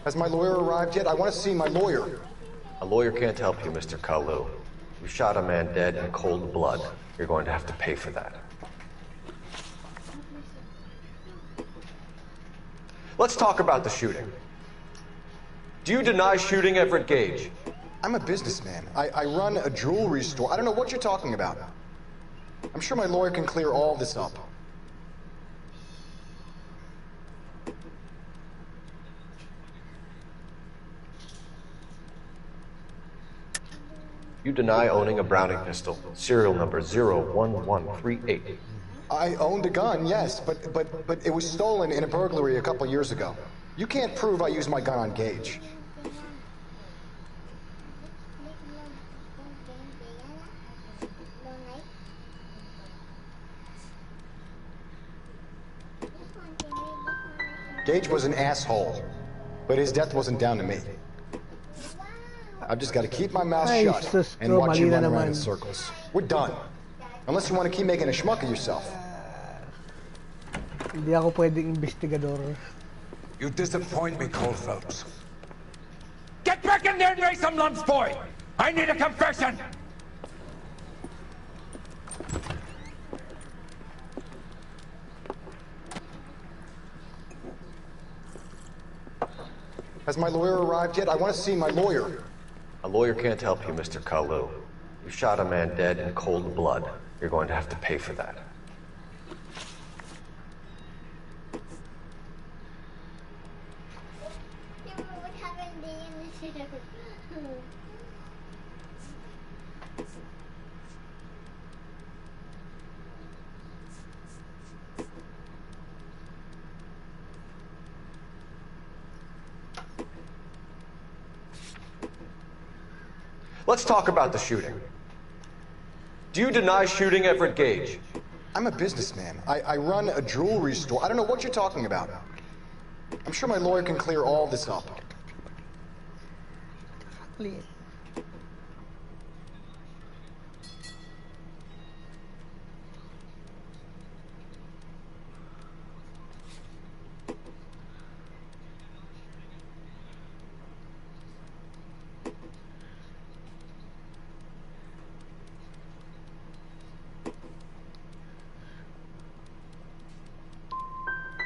Has my lawyer arrived yet? I want to see my lawyer. A lawyer can't help you, Mr. Kalu. You shot a man dead in cold blood. You're going to have to pay for that. Let's talk about the shooting. Do you deny shooting Everett Gage? I'm a businessman. I run a jewelry store. I don't know what you're talking about. I'm sure my lawyer can clear all this up. You deny owning a Browning pistol, serial number 01138. I owned a gun, yes, but it was stolen in a burglary a couple years ago. You can't prove I used my gun on Gage. Gage was an asshole, but his death wasn't down to me. I've just got to keep my mouth shut and watch you run around in circles. We're done. Unless you want to keep making a schmuck of yourself. Hindi ako pwedeng investigador. You disappoint me, Cole Phelps. Get back in there and raise some lumps, boy! I need a confession! Has my lawyer arrived yet? I want to see my lawyer. A lawyer can't help you, Mr. Kalu. You shot a man dead in cold blood. You're going to have to pay for that. Let's talk about the shooting. Do you deny shooting Everett Gage? I'm a businessman. I run a jewelry store. I don't know what you're talking about. I'm sure my lawyer can clear all this up.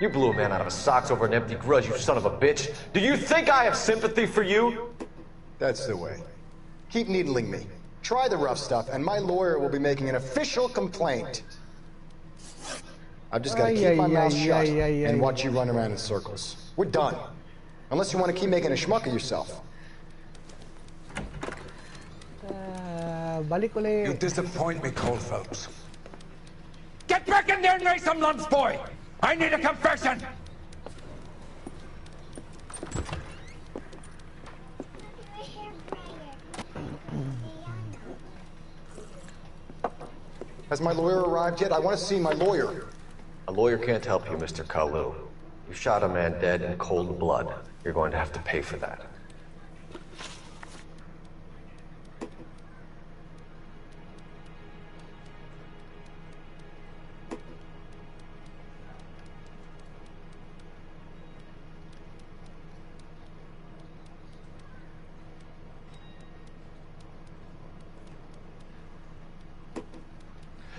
You blew a man out of his socks over an empty grudge, you son of a bitch. Do you think I have sympathy for you? That's the way. Keep needling me. Try the rough stuff, and my lawyer will be making an official complaint. I've just got to keep my mouth shut and watch you run around in circles. We're done. Unless you want to keep making a schmuck of yourself. Balik ulit. You disappoint me, Cole Phelps. Get back in there and raise some lumps, boy! I need a confession! Has my lawyer arrived yet? I want to see my lawyer. A lawyer can't help you, Mr. Kalu. You shot a man dead in cold blood. You're going to have to pay for that.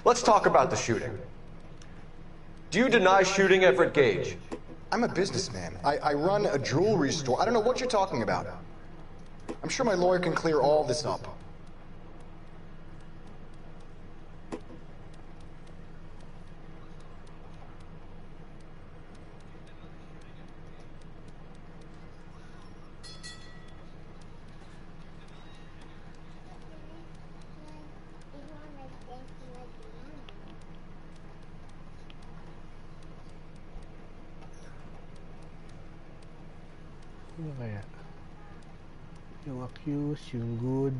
Let's talk about the shooting. Do you deny shooting Everett Gage? I'm a businessman. I run a jewelry store. I don't know what you're talking about. I'm sure my lawyer can clear all this up. Ano kaya? Yung accused, yung good.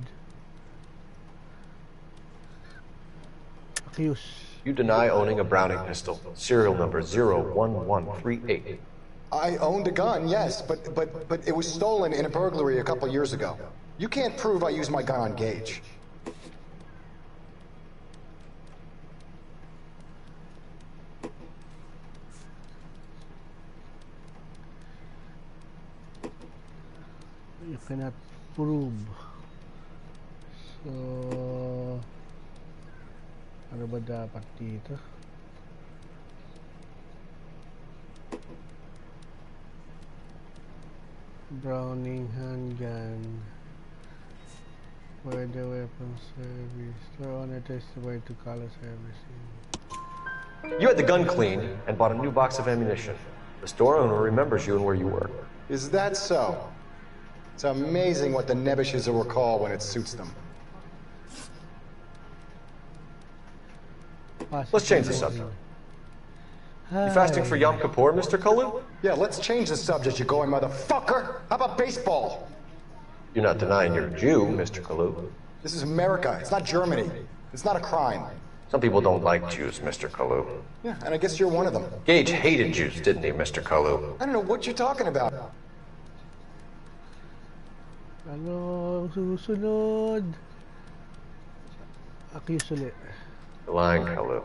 Accused. You deny owning a Browning pistol, serial number 01138. I owned a gun, yes, but it was stolen in a burglary a couple years ago. You can't prove I used my gun on Gage. You cannot prove. So, ano ba dapat dito? Browning handgun. Weather weapon service. Store on a testimony to color service. You had the gun cleaned and bought a new box of ammunition. The store owner remembers you and where you work. Is that so? It's amazing what the Nebushes will recall when it suits them. Let's change the subject. You fasting for Yom Kippur, Mr. Kalu? Yeah, let's change the subject, you going motherfucker. How about baseball? You're not denying you're a Jew, Mr. Kalu. This is America. It's not Germany. It's not a crime. Some people don't like Jews, Mr. Kalu. Yeah, and I guess you're one of them. Gage hated Jews, didn't he, Mr. Kalu? I don't know what you're talking about. Ano susunod? Accused ulit. You're lying, Kalu.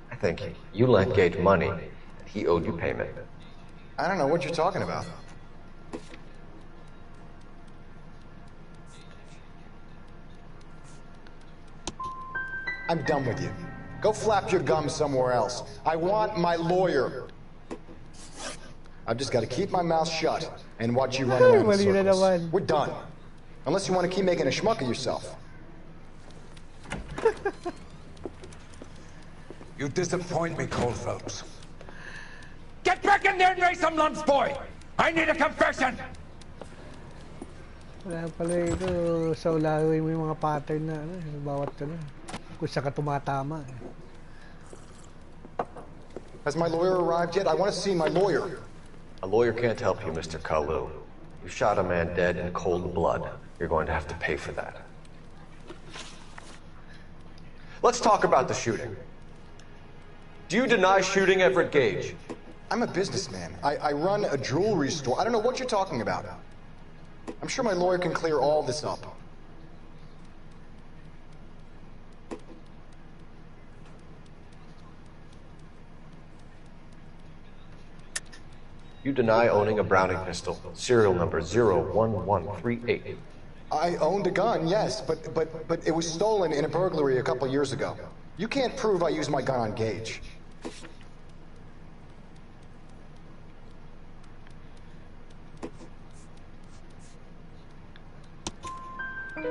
I think you lent Gage money, and he owed you payment. I don't know what you're talking about. I'm done with you. Go flap your gums somewhere else. I want my lawyer. I've just got to keep my mouth shut and watch you run around in circles. We're done. Unless you want to keep making a schmuck of yourself. You disappoint me, Cole Phelps. Get back in there and raise some lumps, boy! I need a confession! Wala pala ito. Sa ulawin mo yung mga pattern na ano, bawat ka na. Kung saan ka tumatama. Has my lawyer arrived yet? I want to see my lawyer. A lawyer can't help you, Mr. Kalu. You shot a man dead in cold blood. You're going to have to pay for that. Let's talk about the shooting. Do you deny shooting Everett Gage? I'm a businessman. I run a jewelry store. I don't know what you're talking about. I'm sure my lawyer can clear all this up. You deny owning a Browning pistol, serial number 01138. I owned a gun, yes, but it was stolen in a burglary a couple years ago. You can't prove I used my gun on Gage.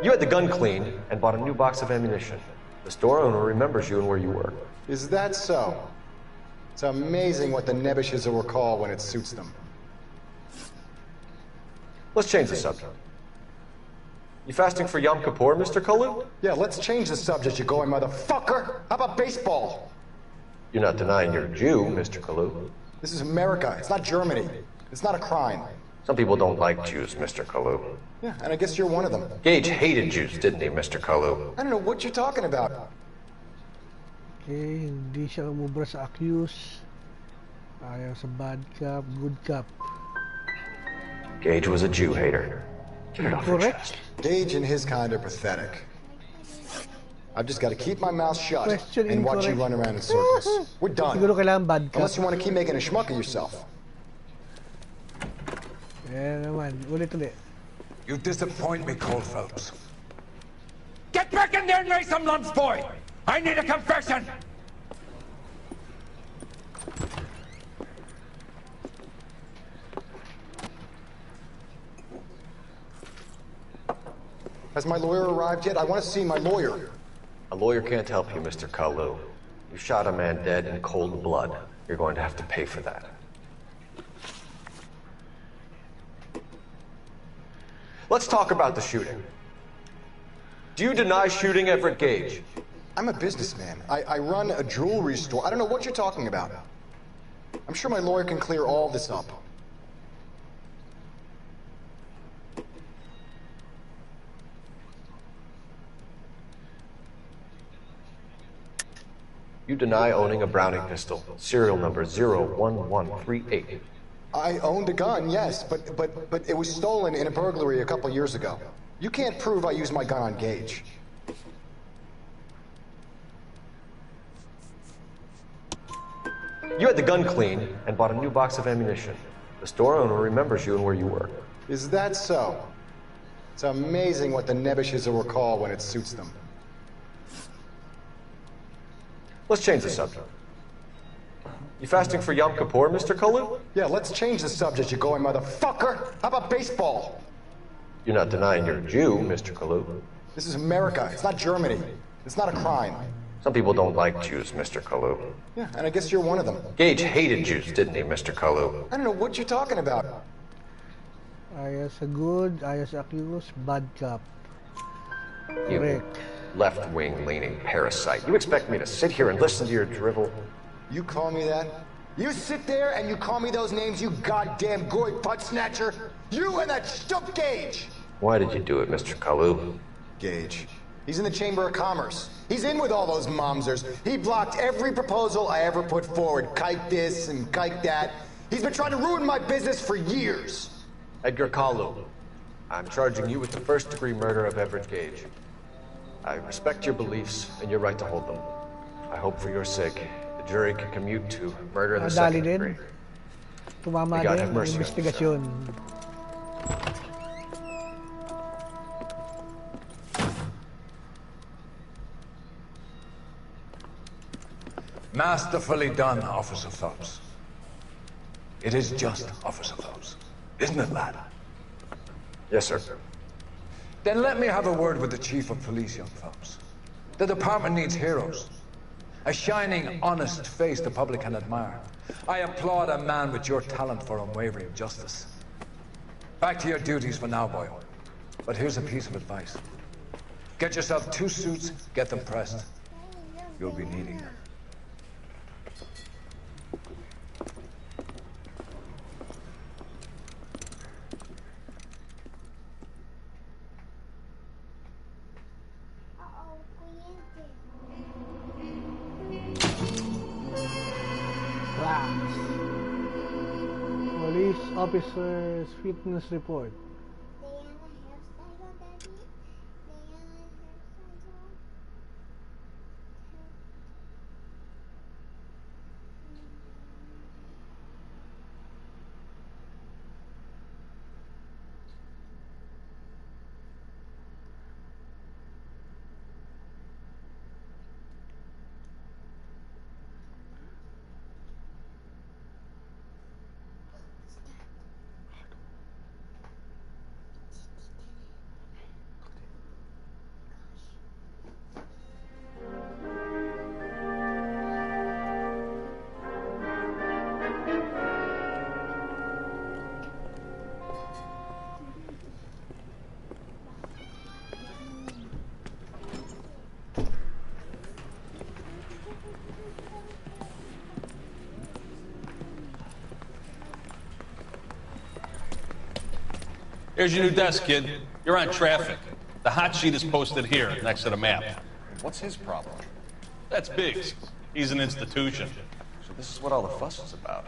You had the gun cleaned and bought a new box of ammunition. The store owner remembers you and where you work. Is that so? It's amazing what the nebbishes will recall when it suits them. Let's change the subject. You fasting for Yom Kippur, Mr. Kalu? Yeah, let's change the subject, you going motherfucker. How about baseball? You're not denying you're a Jew, Mr. Kalu. This is America. It's not Germany. It's not a crime. Some people don't like Jews, Mr. Kalu. Yeah, and I guess you're one of them. Gage hated Jews, didn't he, Mr. Kalu? I don't know what you're talking about. Okay, hindi siya umubra sa accuse. Ayaw sa bad cop, good cop. Gage was a Jew hater. Get it off your chest. Gage and his kind are pathetic. I've just got to keep my mouth shut and watch you run around in circles. We're done. Siguro kailangan bad cop. Unless you want to keep making a schmuck of yourself. Yeah, naman. Ulit-ulit. You disappoint me, Cole Phelps. Get back in there and raise some lumps, boy! I need a confession! Has my lawyer arrived yet? I want to see my lawyer. A lawyer can't help you, Mr. Kalu. You shot a man dead in cold blood. You're going to have to pay for that. Let's talk about the shooting. Do you deny shooting Everett Gage? I'm a businessman. I run a jewelry store. I don't know what you're talking about. I'm sure my lawyer can clear all this up. You deny owning a Browning pistol, serial number 01138. I owned a gun, yes, but it was stolen in a burglary a couple years ago. You can't prove I used my gun on Gage. You had the gun cleaned and bought a new box of ammunition. The store owner remembers you and where you work. Is that so? It's amazing what the nebbishes will recall when it suits them. Let's change the subject. You fasting for Yom Kippur, Mr. Kalu? Yeah, let's change the subject, you going motherfucker. How about baseball? You're not denying you're a Jew, Mr. Kalu. This is America. It's not Germany. It's not a crime. Some people don't like Jews, Mr. Kalu. Yeah, and I guess you're one of them. Gage hated Jews, didn't he, Mr. Kalu? I don't know what you're talking about. Ayaw sa good, ayaw sa accuse, bad cop. You Correct. left-wing leaning parasite. You expect me to sit here and listen to your drivel? You call me that? You sit there and you call me those names, you goddamn goy butt snatcher? You and that stup Gage! Why did you do it, Mr. Kalu? Gage. He's in the Chamber of Commerce. He's in with all those momsers. He blocked every proposal I ever put forward. Kike this and kike that. He's been trying to ruin my business for years. Edgar Kalu, I'm charging you with the first-degree murder of Everett Gage. I respect your beliefs and your right to hold them. I hope for your sake the jury can commute to murder in the second degree. Tumama May God din have ang mercy on investigasyon. Masterfully done, Officer Phelps. It is just, Officer Phelps. Isn't it, lad? Yes, sir. Then let me have a word with the Chief of Police, young Phelps. The department needs heroes. A shining, honest face the public can admire. I applaud a man with your talent for unwavering justice. Back to your duties for now, boy. But here's a piece of advice. Get yourself 2 suits, get them pressed. You'll be needing them. Police officer's fitness report. Here's your new desk, kid. You're on traffic. The hot sheet is posted here, next to the map. What's his problem? That's Biggs. He's an institution. So this is what all the fuss is about.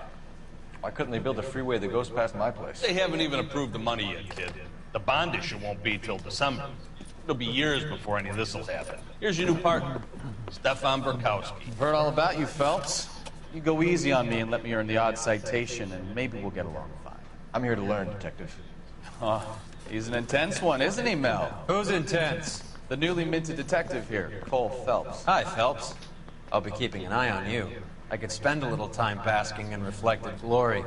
Why couldn't they build a freeway that goes past my place? They haven't even approved the money yet, kid. The bond issue won't be till December. It'll be years before any of this will happen. Here's your new partner, Stefan Burkowski. Heard all about you, Phelps. You go easy on me and let me earn the odd citation, and maybe we'll get along fine. I'm here to learn, Detective. Oh, he's an intense one, isn't he, Mel? Who's intense? The newly minted detective here, Cole Phelps. Hi, Phelps. I'll be keeping an eye on you. I could spend a little time basking in reflected glory.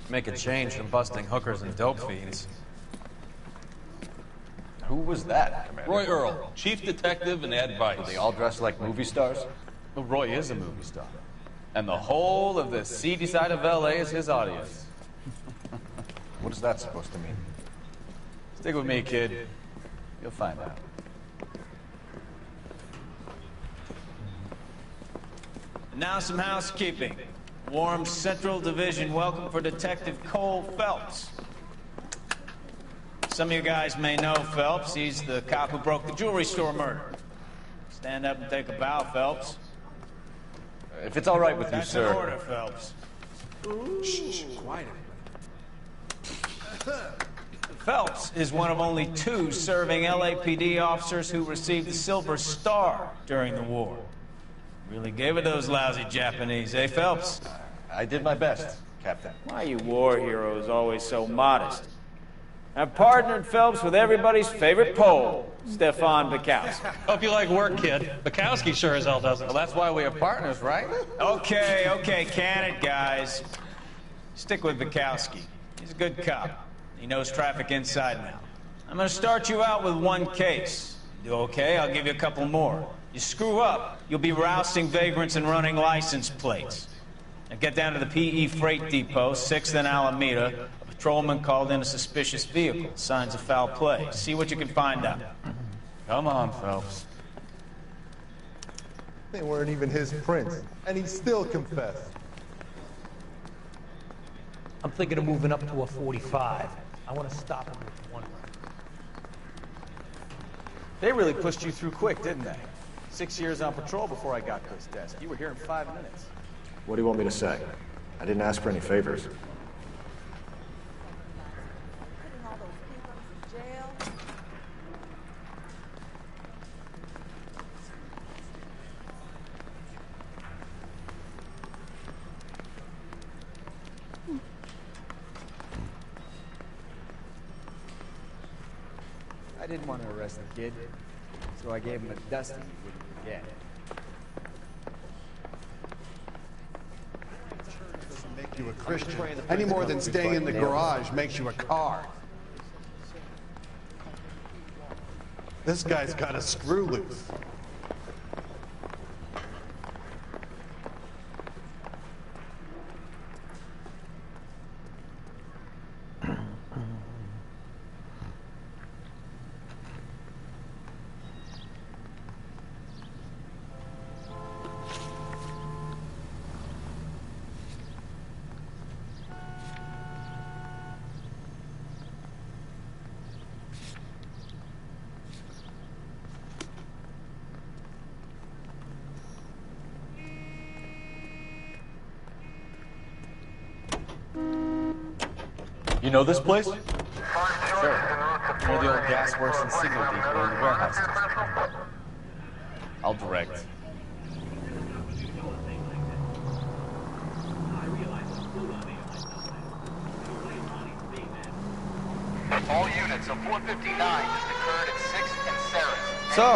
Make a change from busting hookers and dope fiends. Who was that, Commander? Roy Earl, chief detective and advice. Are they all dressed like movie stars? Well, Roy is a movie star. And the whole of the seedy side of LA is his audience. What is that supposed to mean? Stick with me, kid. You'll find out. Now some housekeeping. Warm Central Division welcome for Detective Cole Phelps. Some of you guys may know Phelps. He's the cop who broke the jewelry store murder. Stand up and take a bow, Phelps. If it's all right with you, That's sir. in order, Phelps. Shh, quiet. Phelps is one of only 2 serving LAPD officers who received the Silver Star during the war. Really gave it those lousy Japanese, eh, Phelps? I did my best, Captain. Why are you war heroes always so modest? I've partnered Phelps with everybody's favorite Pole, Stefan Bukowski. Hope you like work, kid. Bukowski sure as hell doesn't. Well, that's why we have partners, right? Okay, can it, guys. Stick with Bukowski. He's a good cop. He knows traffic inside and out. I'm gonna start you out with 1 case. You do okay, I'll give you a couple more. You screw up, you'll be rousting vagrants and running license plates. Now get down to the PE Freight Depot, 6th and Alameda. A patrolman called in a suspicious vehicle. Signs of foul play. See what you can find out. Come on, Phelps. They weren't even his prints, and he still confessed. I'm thinking of moving up to a 45. I want to stop him with 1. They really pushed you through quick, didn't they? 6 years on patrol before I got to this desk. You were here in 5 minutes. What do you want me to say? I didn't ask for any favors. I didn't want to arrest the kid, so I gave him a dusting he wouldn't forget. Doesn't make you a Christian any more than staying in the garage makes you a car. This guy's got a screw loose. You know this place? Sure. Near the old gas works and signal depot and the warehouse. I'll direct. All units of 459 just occurred at 6th and Sarah's. So,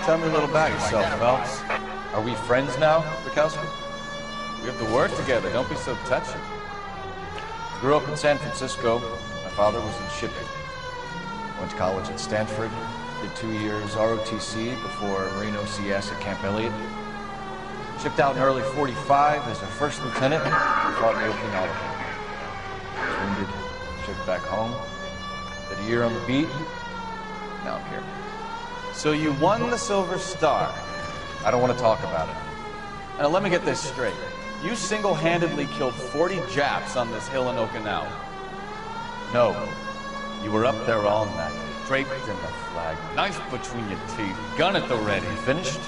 tell me a little about yourself, Phelps. Are we friends now, Bukowski? We have to work together. Don't be so touchy. Grew up in San Francisco. My father was in shipping. Went to college at Stanford. Did 2 years ROTC before Marine OCS at Camp Elliott. Shipped out in early 45 as a first lieutenant. Fought in the Okinawa. Was wounded. Shipped back home. Did a year on the beat. Now I'm here. So you won the Silver Star. I don't want to talk about it. Now let me get this straight. You single-handedly killed 40 Japs on this hill in Okinawa. No. You were up there all night, draped in the flag, knife between your teeth, gun at the ready. Finished?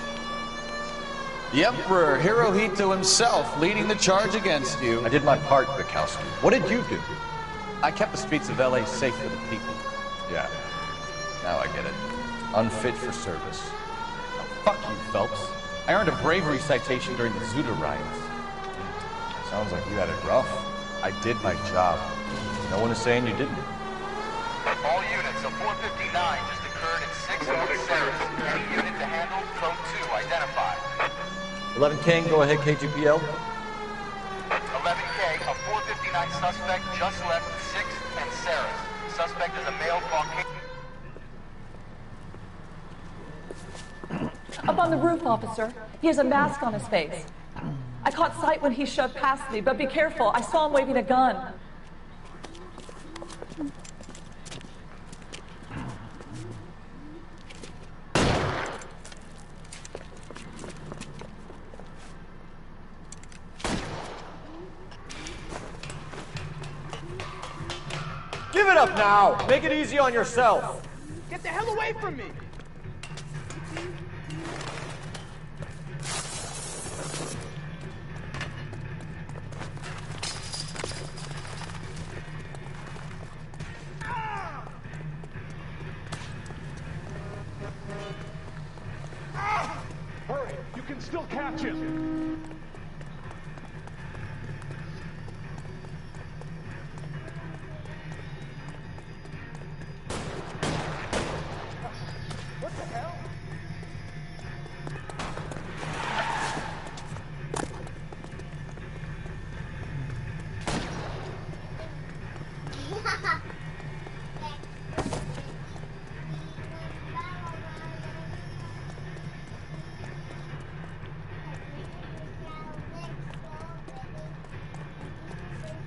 The Emperor Hirohito himself leading the charge against you. I did my part, Bukowski. What did you do? I kept the streets of LA safe for the people. Yeah. Now I get it. Unfit for service. Fuck you, Phelps. I earned a bravery citation during the Zuda riots. Sounds like you had it rough. I did my job. No one is saying you didn't. All units, a 459 just occurred at 6 North Sarah. Any unit to handle, code 2 identified. 11 King, go ahead, KGPL. 11K, a 459 suspect just left 6th and Sarah. Suspect is a male Caucasian. Up on the roof, officer. He has a mask on his face. I caught sight when he shoved past me, but be careful. I saw him waving a gun. Give it up now! Make it easy on yourself! Get the hell away from me! Hurry! You can still catch him! What the hell?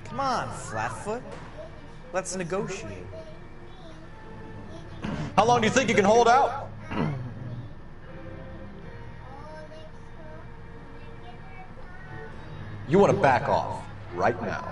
Come on, Flatfoot. Let's negotiate. How long do you think you can hold out? You want to back off right now.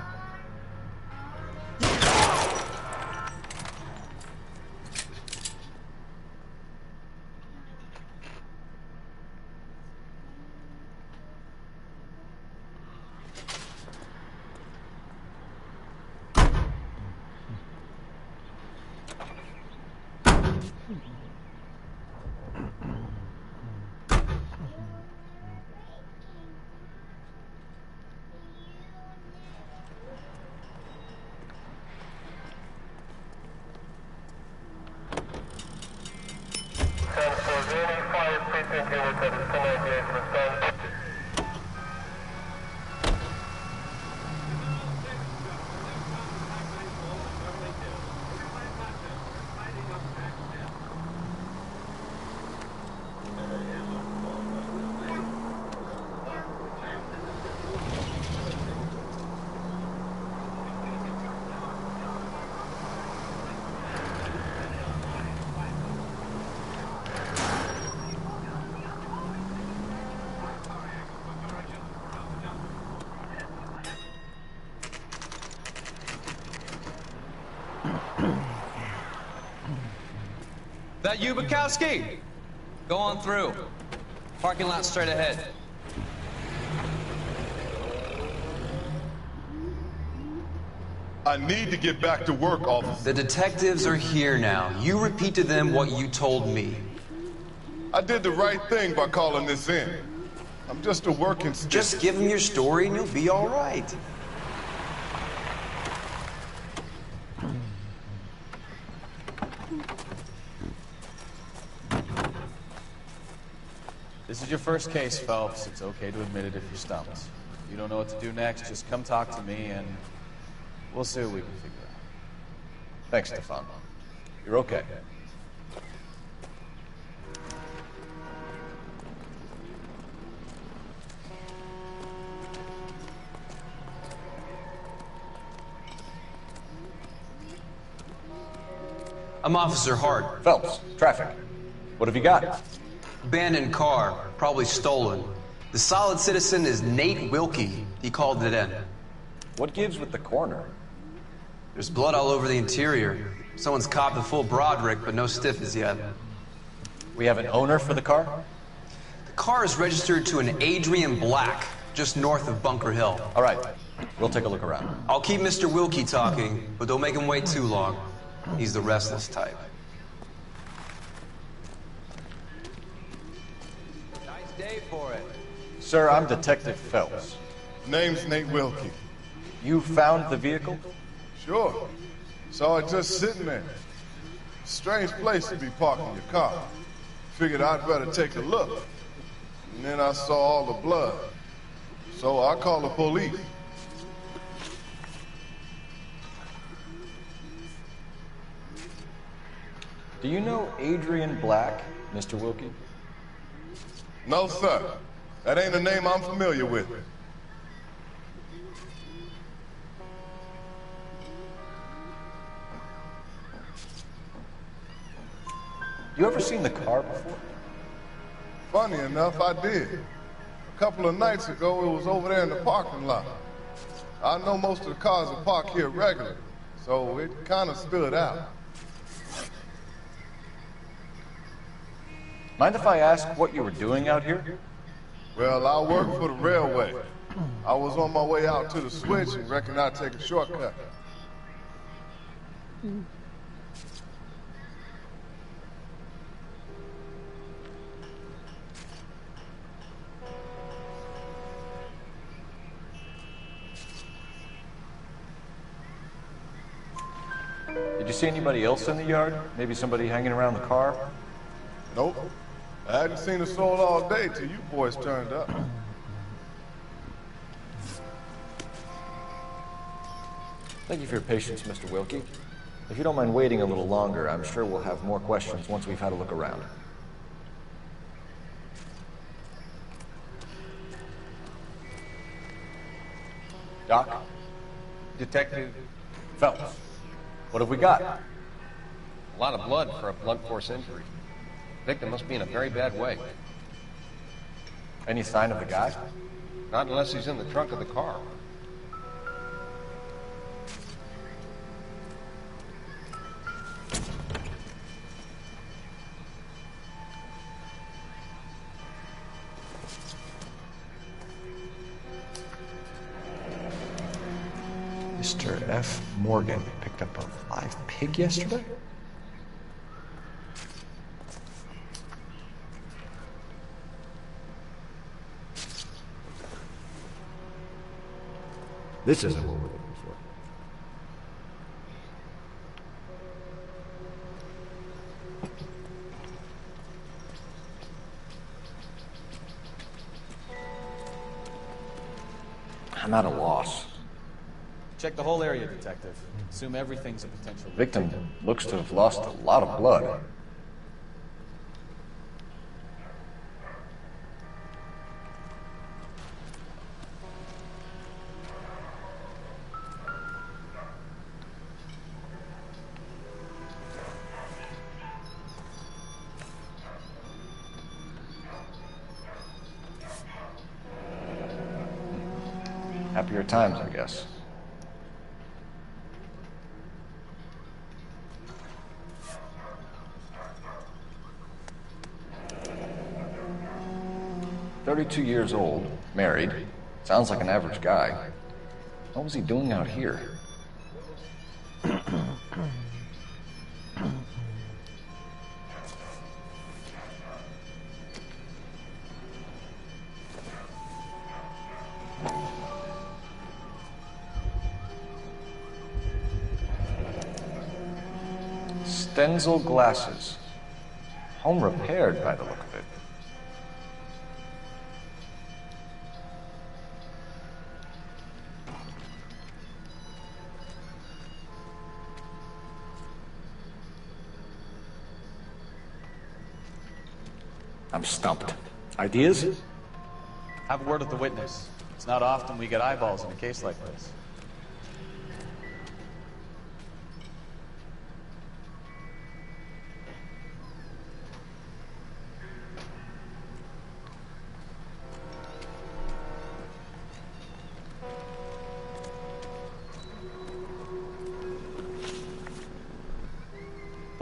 That you, Bukowski? Go on through. Parking lot straight ahead. I need to get back to work, officer. The detectives are here now. You repeat to them what you told me. I did the right thing by calling this in. I'm just a working stick. Just give them your story and you'll be all right. This is your first case, Phelps. It's okay to admit it if you're stumped. If you don't know what to do next, just come talk to me and we'll see what we can figure out. Thanks, Stefan. You're okay. I'm Officer Hart. Phelps, traffic. What have you got? Abandoned car, probably stolen. The solid citizen is Nate Wilkie. He called it in. What gives with the coroner? There's blood all over the interior. Someone's copped the full Broderick, but no stiffers yet. We have an owner for the car? The car is registered to an Adrian Black, just north of Bunker Hill. All right, we'll take a look around. I'll keep Mr. Wilkie talking, but don't make him wait too long. He's the restless type. Nice day for it. Sir, I'm Detective Phelps. Name's Nate Wilkie. You found the vehicle? Sure. Saw it just sitting there. Strange place to be parking your car. Figured I'd better take a look. And then I saw all the blood. So I called the police. Do you know Adrian Black, Mr. Wilkie? No, sir. That ain't a name I'm familiar with. You ever seen the car before? Funny enough, I did. A couple of nights ago, it was over there in the parking lot. I know most of the cars are parked here regularly, so it kind of stood out. Mind if I ask what you were doing out here? Well, I work for the railway. I was on my way out to the switch and reckoned I'd take a shortcut. Did you see anybody else in the yard? Maybe somebody hanging around the car? Nope. I hadn't seen a soul all day till you boys turned up. Thank you for your patience, Mr. Wilkie. If you don't mind waiting a little longer, I'm sure we'll have more questions once we've had a look around. Doc? Detective Phelps. What have we got? A lot of blood for a blunt force injury. Victim must be in a very bad way. Any sign of the guy? Not unless he's in the trunk of the car. Mr. F. Morgan picked up a live pig yesterday? This isn't what we're looking for. I'm at a loss. Check the whole area, Detective. Assume everything's a potential Victim looks to have lost a lot of blood. Happier times, I guess. "32 years old, married. Sounds like an average guy. What was he doing out here?" Stenzel glasses. Home repaired by the look of it. I'm stumped. Ideas? Have a word with the witness. It's not often we get eyeballs in a case like this.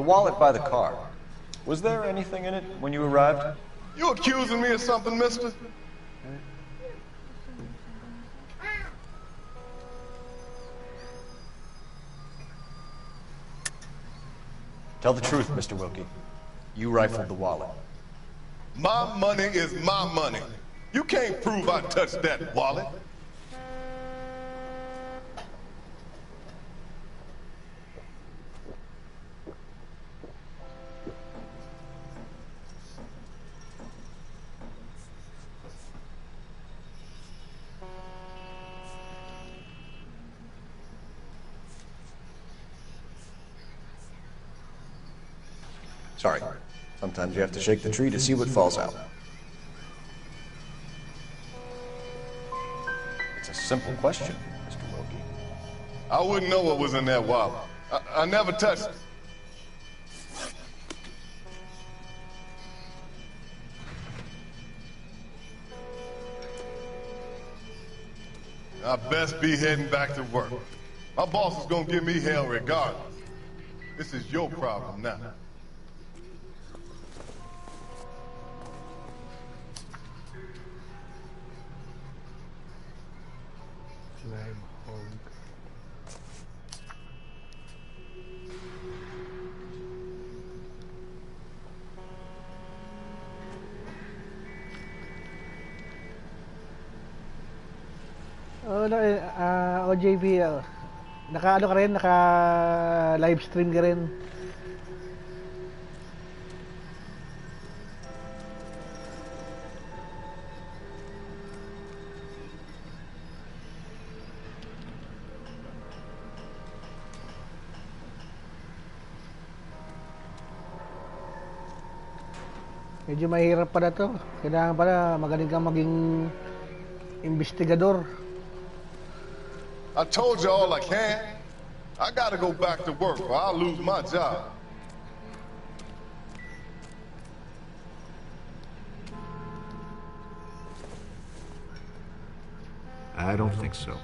The wallet by the car. Was there anything in it when you arrived? You accusing me of something, mister? Tell the truth, Mr. Wilkie. You rifled the wallet. My money is my money. You can't prove I touched that wallet. Sorry. Sometimes you have to shake the tree to see what falls out. It's a simple question, Mr. Wilkie. I wouldn't know what was in that wallet. I never touched it. I best be heading back to work. My boss is gonna give me hell regardless. This is your problem now. OJB, naka-ano ka rin, naka-live stream ka rin. Medyo mahirap pala to. Kailangan pala magaling kang maging investigador. I told you all I can. I gotta go back to work or I'll lose my job. I don't think so.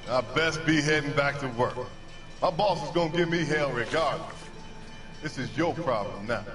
I best be heading back to work. My boss is gonna give me hell regardless. This is your problem now.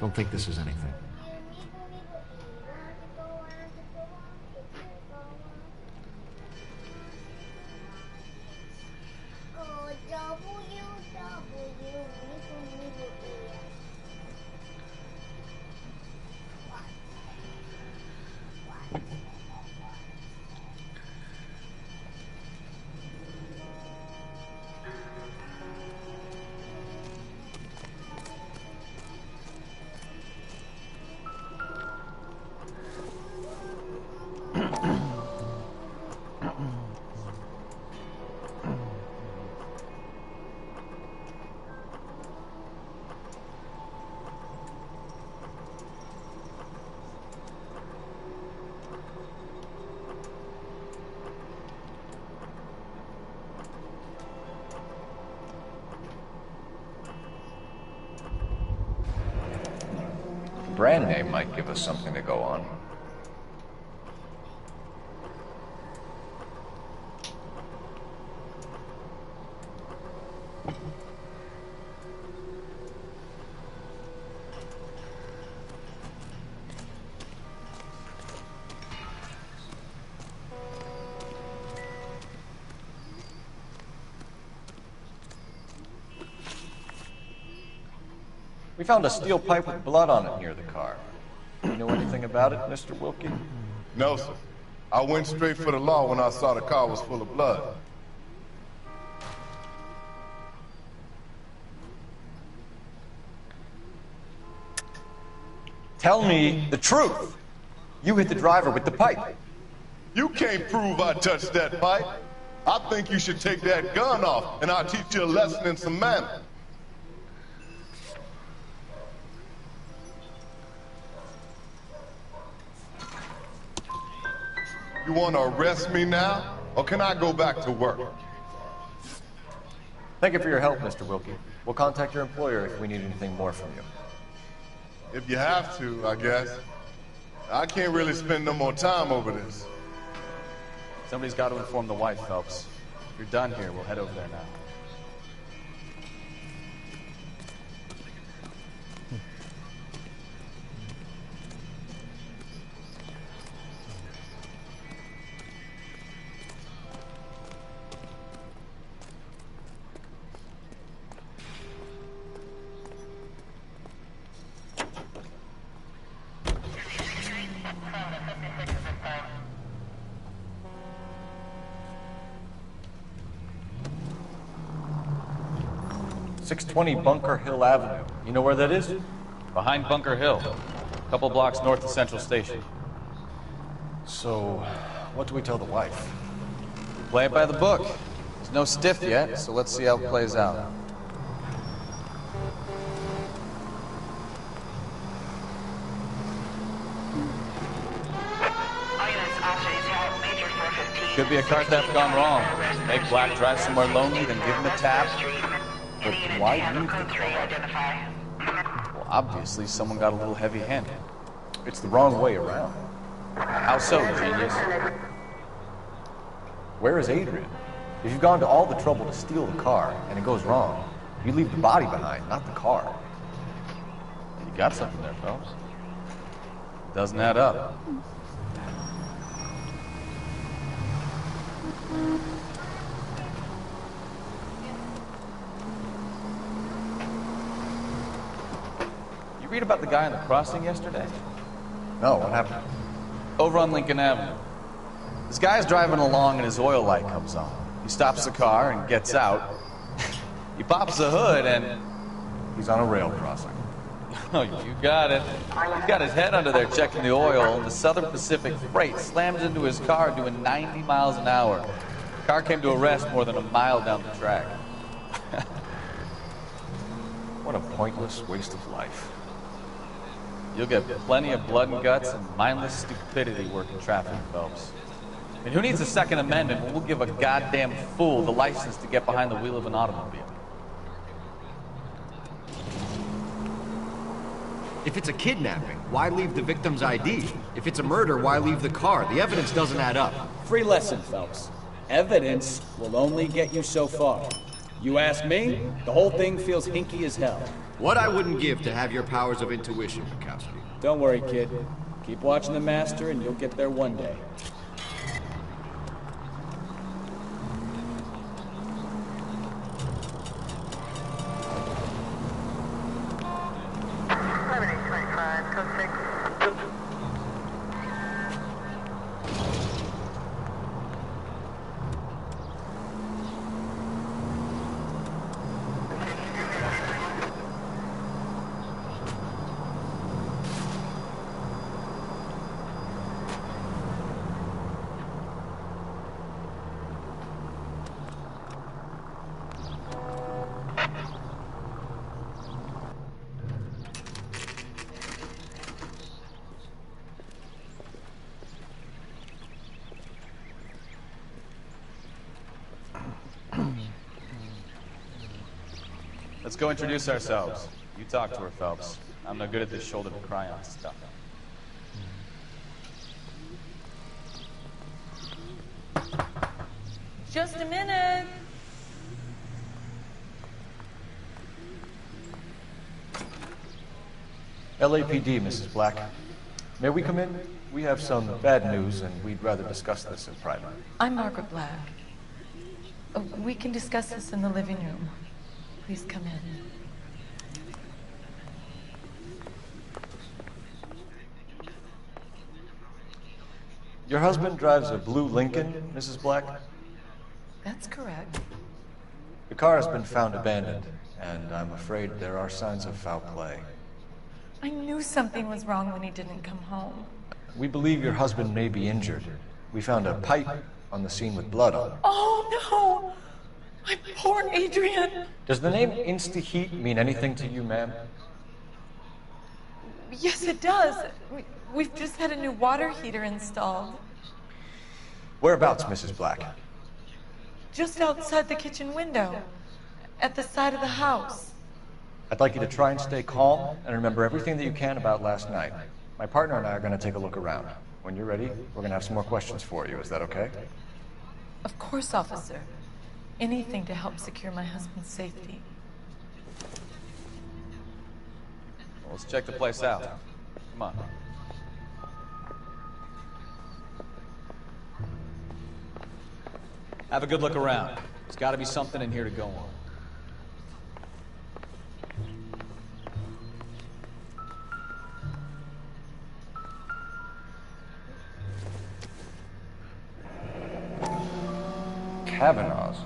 Don't think this is anything. Brand name might give us something to go on. We found a steel pipe with blood on it near the car. You know anything about it, Mr. Wilkie? No, sir. I went straight for the law when I saw the car was full of blood. Tell me the truth. You hit the driver with the pipe. You can't prove I touched that pipe. I think you should take that gun off, and I'll teach you a lesson in some manners. You want to arrest me now, or can I go back to work? Thank you for your help, Mr. Wilkie. We'll contact your employer if we need anything more from you. If you have to, I guess. I can't really spend no more time over this. Somebody's got to inform the wife, Phelps. You're done here. We'll head over there now. .620 Bunker Hill Avenue. You know where that is? Behind Bunker Hill. A couple blocks north of Central Station. So, what do we tell the wife? Play it by the book. There's no stiff yet, so let's see how it plays out. Could be a car theft gone wrong. Make Black drive somewhere lonely, then give him a tap. But why you? Well, obviously someone got a little heavy-handed. It's the wrong way around. How so, genius? Where is Adrian? If you've gone to all the trouble to steal the car, and it goes wrong, you leave the body behind, not the car. You got something there, Phelps. Doesn't add up. You read about the guy on the crossing yesterday? No, what happened? Over on Lincoln Avenue. This guy's driving along and his oil light comes on. He stops the car and gets out. He pops the hood and... He's on a rail crossing. Oh, you got it. He's got his head under there checking the oil, and the Southern Pacific Freight slams into his car doing 90 miles an hour. The car came to a rest more than a mile down the track. What a pointless waste of life. You'll get plenty of blood and guts and mindless stupidity working traffic, Phelps. I mean, who needs a Second Amendment when we'll give a goddamn fool the license to get behind the wheel of an automobile? If it's a kidnapping, why leave the victim's ID? If it's a murder, why leave the car? The evidence doesn't add up. Free lesson, Phelps. Evidence will only get you so far. You ask me, the whole thing feels hinky as hell. What I wouldn't give to have your powers of intuition, Mikowski. Don't worry, kid. Keep watching the master and you'll get there one day. Let's go introduce ourselves. You talk to her, Phelps. I'm no good at this shoulder to cry on stuff. Just a minute. LAPD, Mrs. Black. May we come in? We have some bad news, and we'd rather discuss this in private. I'm Margaret Black. We can discuss this in the living room. Please come in. Your husband drives a blue Lincoln, Mrs. Black? That's correct. The car has been found abandoned, and I'm afraid there are signs of foul play. I knew something was wrong when he didn't come home. We believe your husband may be injured. We found a pipe on the scene with blood on it. Oh, no! My poor Adrian! Does the name Insta-Heat mean anything to you, ma'am? Yes, it does. We've just had a new water heater installed. Whereabouts, Mrs. Black? Just outside the kitchen window. At the side of the house. I'd like you to try and stay calm and remember everything that you can about last night. My partner and I are going to take a look around. When you're ready, we're going to have some more questions for you. Is that okay? Of course, officer. Anything to help secure my husband's safety. Well, let's check the place out. Come on. Have a good look around. There's got to be something in here to go on. Kavanaugh's.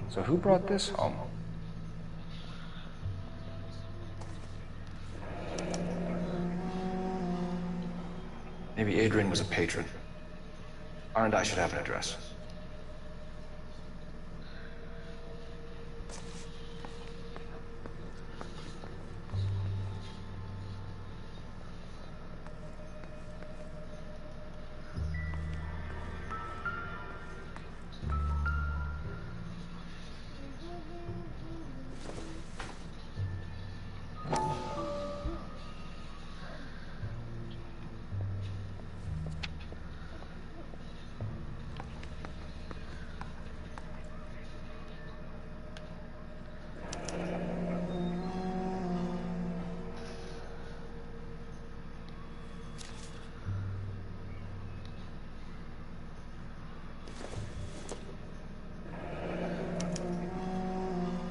So who brought this home? Maybe Adrian was a patron. R&I should have an address.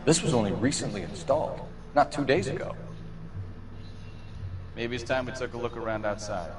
This was only recently installed, not 2 days ago. Maybe it's time we took a look around outside.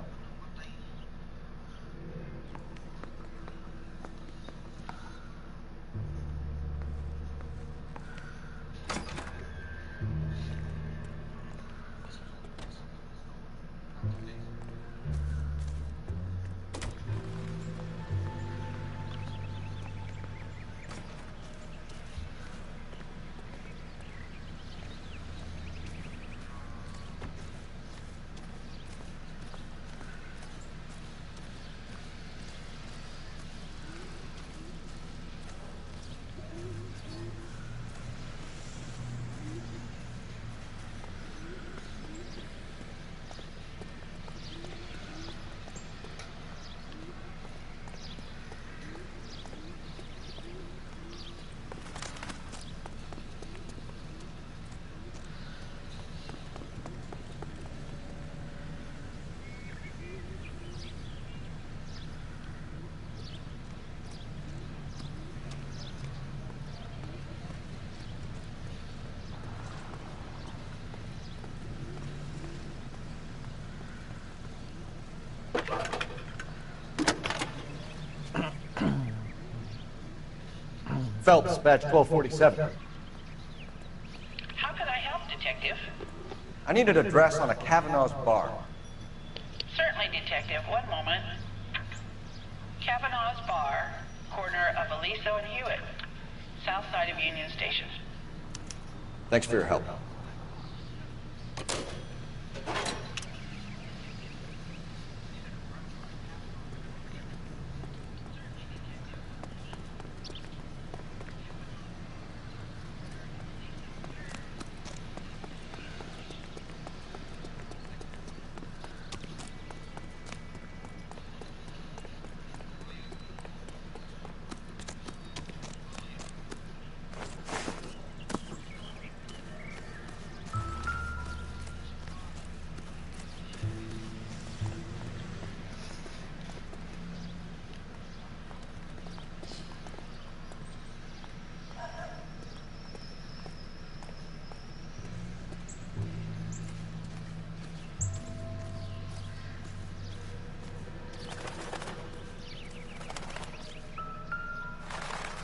Phelps, badge 1247. How can I help, Detective? I need an address on a Kavanaugh's bar. Certainly, Detective. One moment. Kavanaugh's Bar, corner of Aliso and Hewitt, south side of Union Station. Thanks for your help.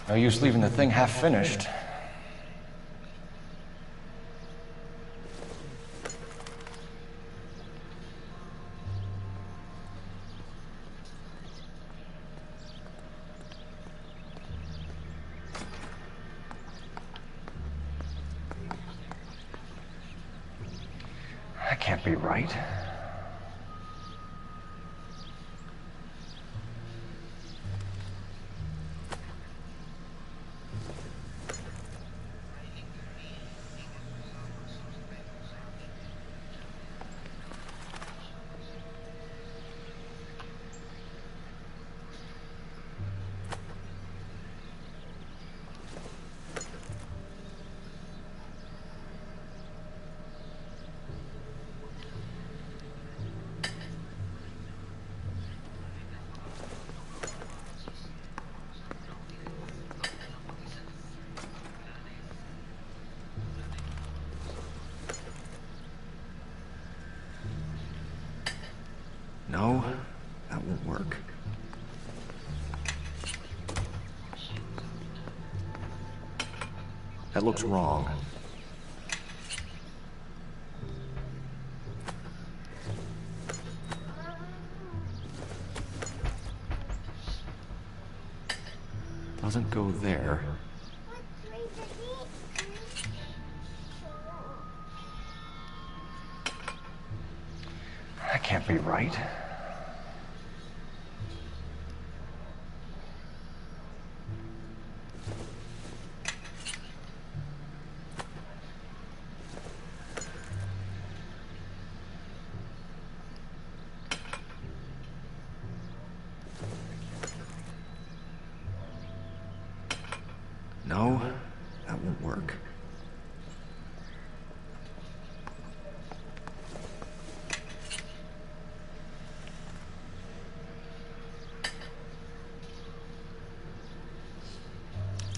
No use leaving the thing half finished. That can't be right. No, that won't work. That looks wrong. Doesn't go there. That can't be right. No, that won't work.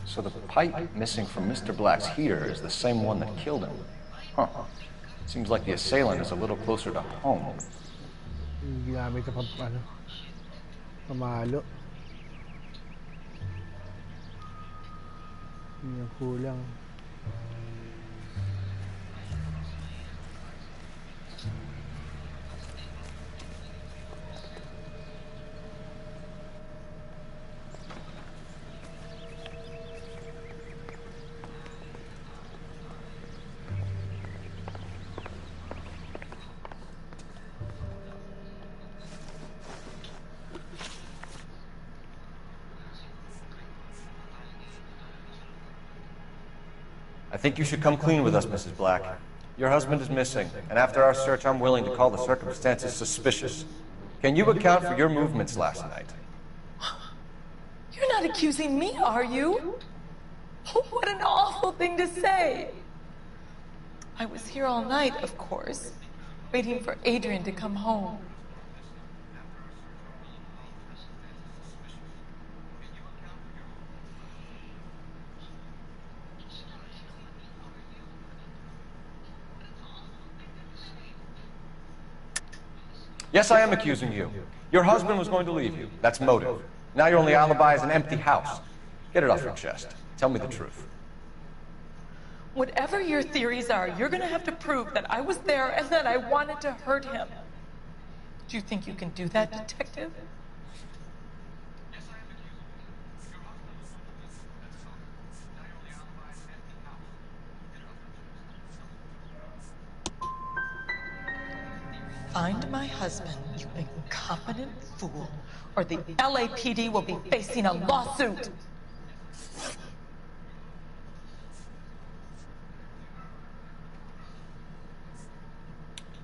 So the pipe missing from Mr. Black's heater is the same one that killed him. Huh. Seems like the assailant is a little closer to home. Ginamit sa pamalo. Yung kulang. I think you should come clean with us, Mrs. Black. Your husband is missing, and after our search, I'm willing to call the circumstances suspicious. Can you account for your movements last night? You're not accusing me, are you? Oh, what an awful thing to say. I was here all night, of course, waiting for Adrian to come home. Yes, I am accusing you. Your husband was going to leave you. That's motive. Now your only alibi is an empty house. Get it off your chest. Tell me the truth. Whatever your theories are, you're gonna have to prove that I was there and that I wanted to hurt him. Do you think you can do that, detective? Find my husband, you incompetent fool, or the LAPD will be facing a lawsuit.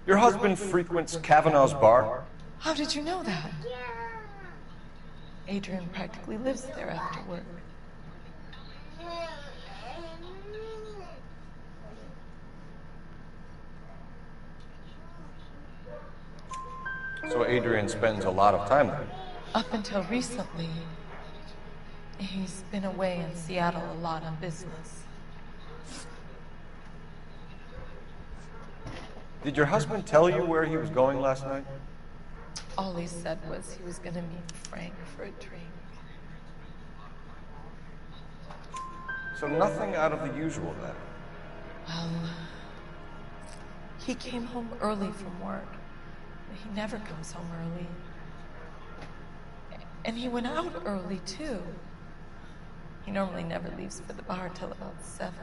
Your husband frequents Kavanaugh's bar? How did you know that? Adrian practically lives there after work. So Adrian spends a lot of time there. Up until recently, he's been away in Seattle a lot on business. Did your husband tell you where he was going last night? All he said was he was gonna meet Frank for a drink. So nothing out of the usual then? Well, he came home early from work. He never comes home early. And he went out early, too. He normally never leaves for the bar till about 7.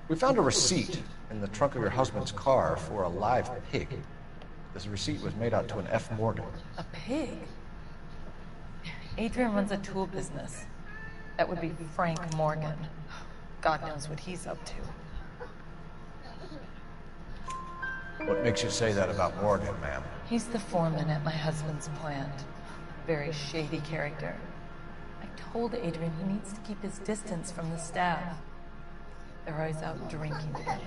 We found a receipt in the trunk of your husband's car for a live pig. This receipt was made out to an F. Morgan. A pig? Adrian runs a tool business. That would be Frank Morgan. God knows what he's up to. What makes you say that about Morgan, ma'am? He's the foreman at my husband's plant. Very shady character. I told Adrian he needs to keep his distance from the staff. They're always out drinking together.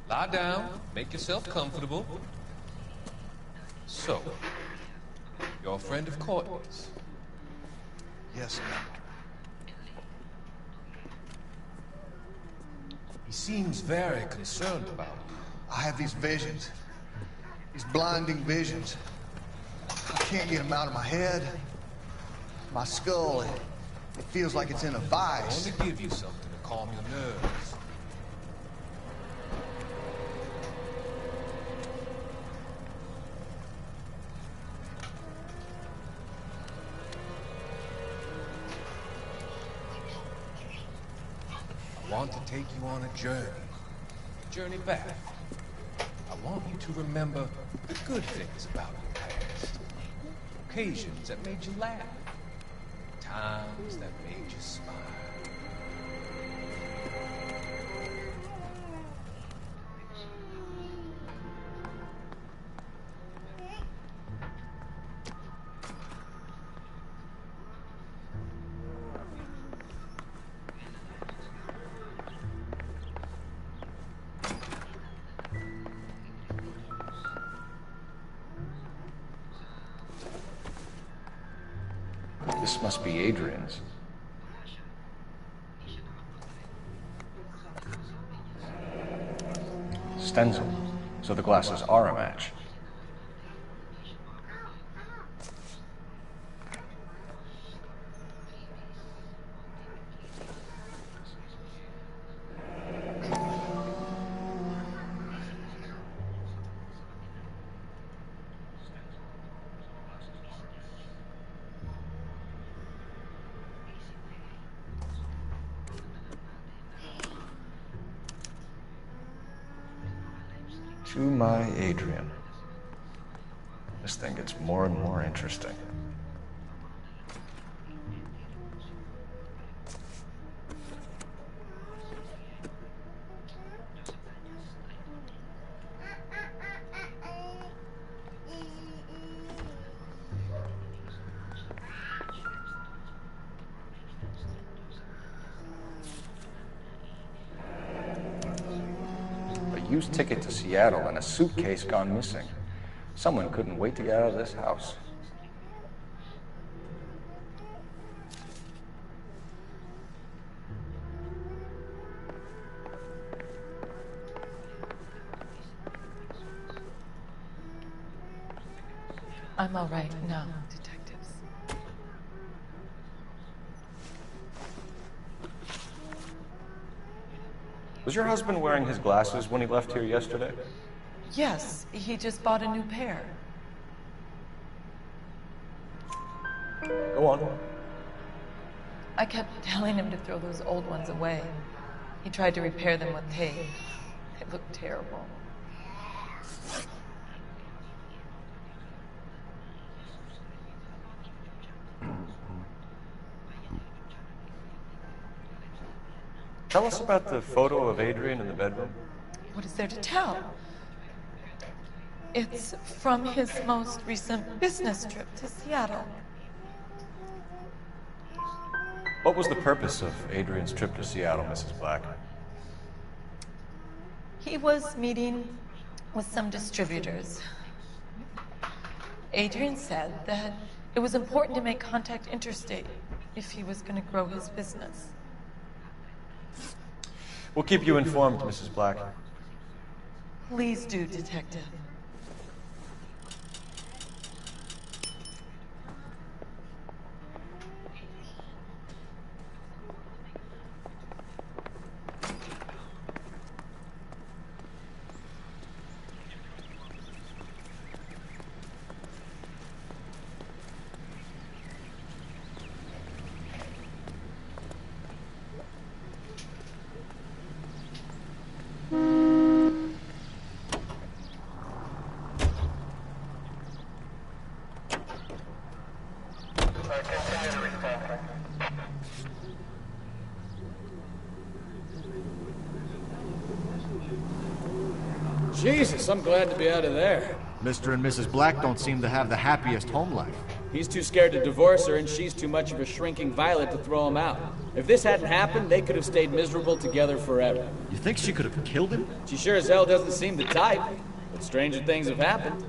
Lie down, make yourself comfortable. So, you're a friend of Courtney's? Yes, ma'am. He seems very concerned about you. I have these visions. These blinding visions. I can't get them out of my head. My skull, it feels like it's in a vice. I want to give you something to calm your nerves. I want to take you on a journey back. I want you to remember the good things about your past. Occasions that made you laugh. times that made you smile. This must be Adrian's. Stencil. So the glasses are a match. To my Adrian. This thing gets more and more interesting. Used ticket to Seattle and a suitcase gone missing. Someone couldn't wait to get out of this house. I'm all right now, detectives. Was your husband wearing his glasses when he left here yesterday? Yes, he just bought a new pair. Go on. I kept telling him to throw those old ones away. He tried to repair them with tape. They looked terrible. Tell us about the photo of Adrian in the bedroom. What is there to tell? It's from his most recent business trip to Seattle. What was the purpose of Adrian's trip to Seattle, Mrs. Black? He was meeting with some distributors. Adrian said that it was important to make contact interstate if he was going to grow his business. We'll keep you informed, Mrs. Black. Please do, Detective. Jesus, I'm glad to be out of there. Mr. and Mrs. Black don't seem to have the happiest home life. He's too scared to divorce her, and she's too much of a shrinking violet to throw him out. If this hadn't happened, they could have stayed miserable together forever. You think she could have killed him? She sure as hell doesn't seem the type, but stranger things have happened.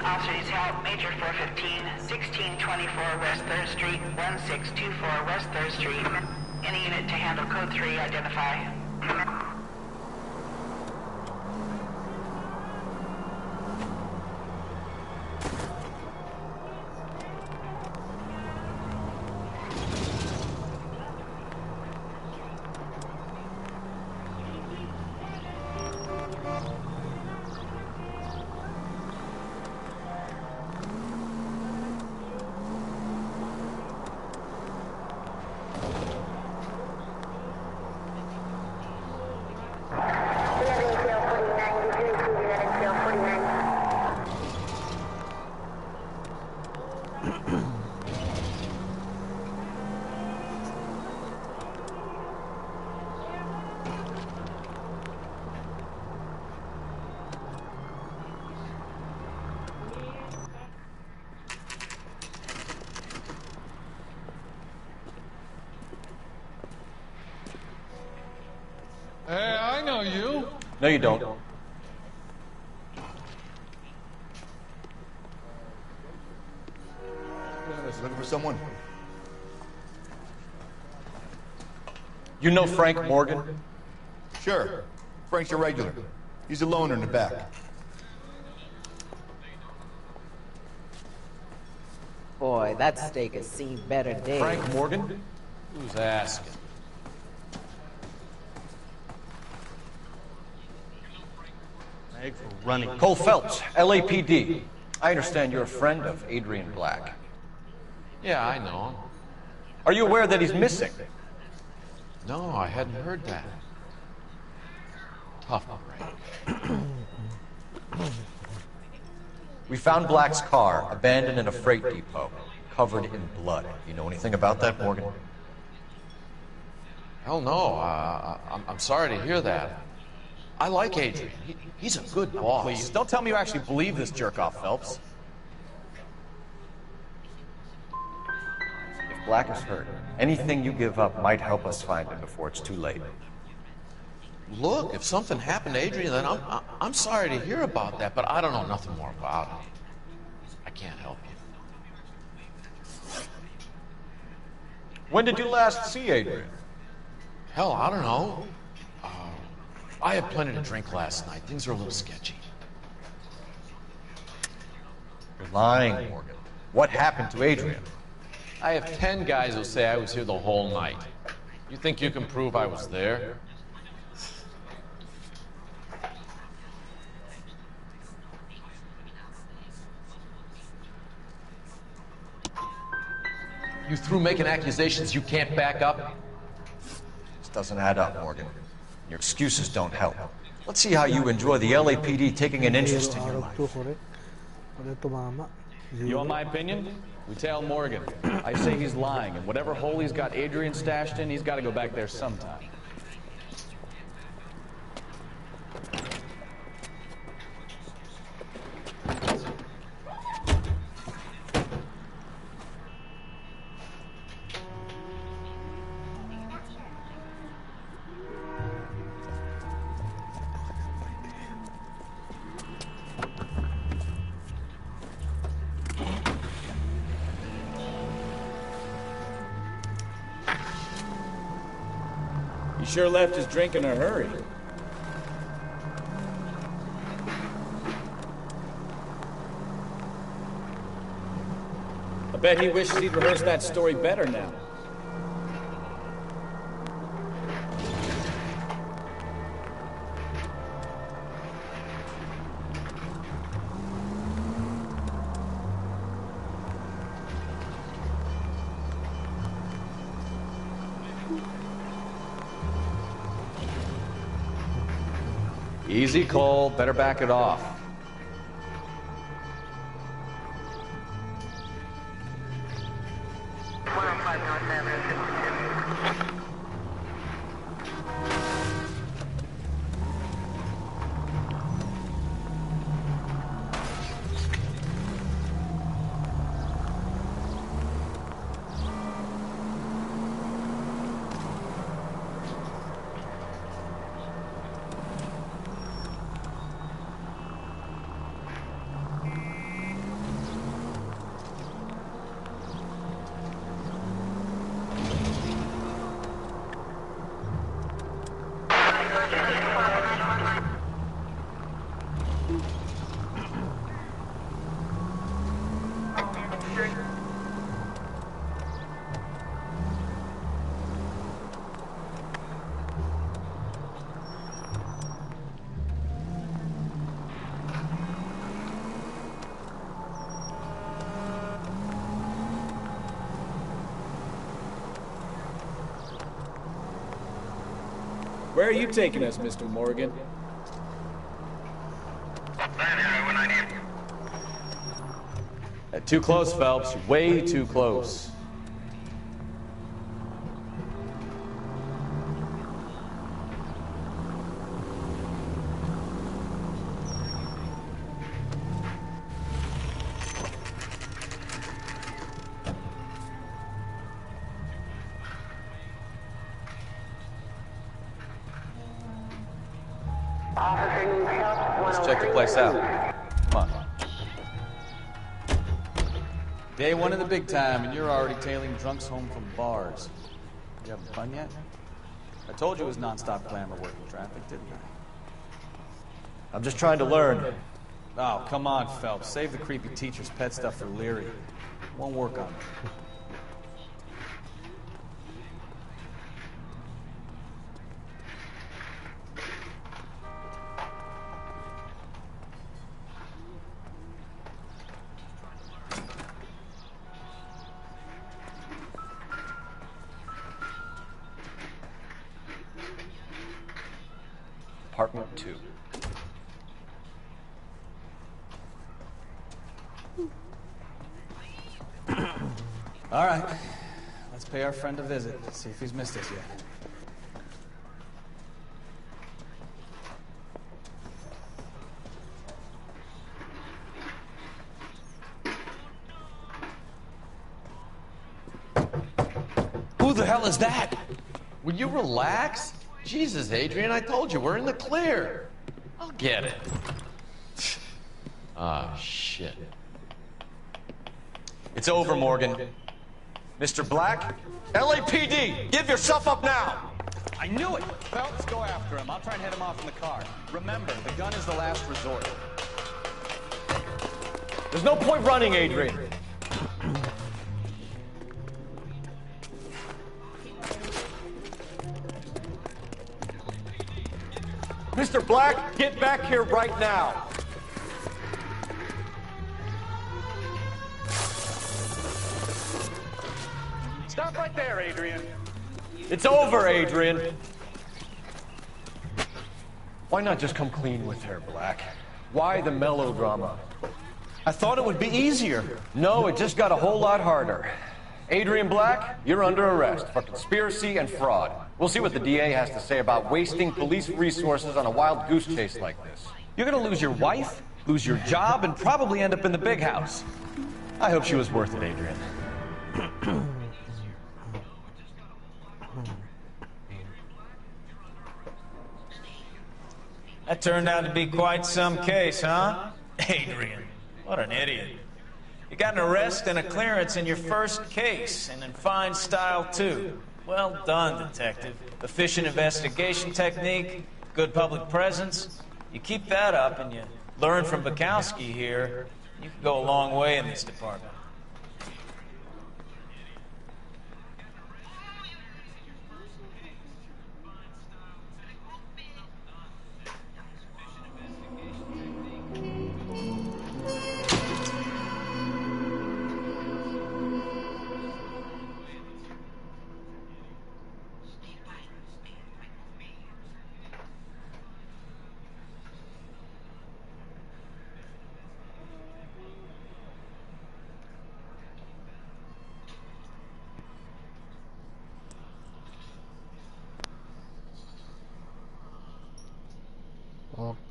Officer detail, Major 415, 1624 West 3rd Street, 1624 West 3rd Street. Any unit to handle code 3, identify. Hey, I know you. No, you don't. Looking for someone? You know Frank Morgan? Sure. Frank's a regular. He's a loner in the back. Boy, that steak has seen better days. Frank Morgan? Who's asking? For running. Cole Phelps, LAPD. I understand you're a friend of Adrian Black. Yeah, I know him. Are you aware that he's missing? No, I hadn't heard that. Tough break. We found Black's car abandoned in a freight depot, covered in blood. You know anything about that, Morgan? Hell no. I'm sorry to hear that. I like Adrian. He's a good boss. Please, don't tell me you actually believe this jerk-off, Phelps. If Black is hurt, anything you give up might help us find him before it's too late. Look, if something happened to Adrian, then I'm sorry to hear about that, but I don't know nothing more about it. I can't help you. When did you last see Adrian? Hell, I don't know. I had plenty to drink last night. Things are a little sketchy. You're lying, Morgan. What happened to Adrian? I have 10 guys who say I was here the whole night. You think you can prove I was there? You through making accusations you can't back up? This doesn't add up, Morgan. Your excuses don't help. Let's see how you enjoy the LAPD taking an interest in your life. You want my opinion? We tell Morgan. I say he's lying, and whatever hole he's got Adrian stashed in, he's got to go back there sometime. He sure left his drink in a hurry. I bet he wishes he'd rehearsed that story better now. Easy, Cole. Better back it off. Where are you taking us, Mr. Morgan? Too close, Phelps. Way too close. Let's check the place out. Come on. Day one of the big time, and you're already tailing drunks home from bars. You having fun yet? I told you it was non-stop glamour working traffic, didn't I? I'm just trying to learn. Oh, come on, Phelps. Save the creepy teacher's pet stuff for Leary. Won't work on it. Apartment 2. All right. Let's pay our friend a visit. See if he's missed us yet. Who the hell is that? Will you relax? Jesus, Adrian, I told you, we're in the clear. I'll get it. Ah, shit. It's over, Morgan. Mr. Black? LAPD, give yourself up now! I knew it! Phelps, go after him. I'll try and head him off in the car. Remember, the gun is the last resort. There's no point running, Adrian. Mr. Black, get back here right now. Stop right there, Adrian. It's over, Adrian. Why not just come clean with her, Black? Why the melodrama? I thought it would be easier. No, it just got a whole lot harder. Adrian Black, you're under arrest for conspiracy and fraud. We'll see what the DA has to say about wasting police resources on a wild goose chase like this. You're gonna lose your wife, lose your job, and probably end up in the big house. I hope she was worth it, Adrian. That turned out to be quite some case, huh? Adrian, what an idiot. You got an arrest and a clearance in your first case, and in fine style, too. Well done, detective. Efficient investigation technique, good public presence. You keep that up and you learn from Bukowski here, you can go a long way in this department.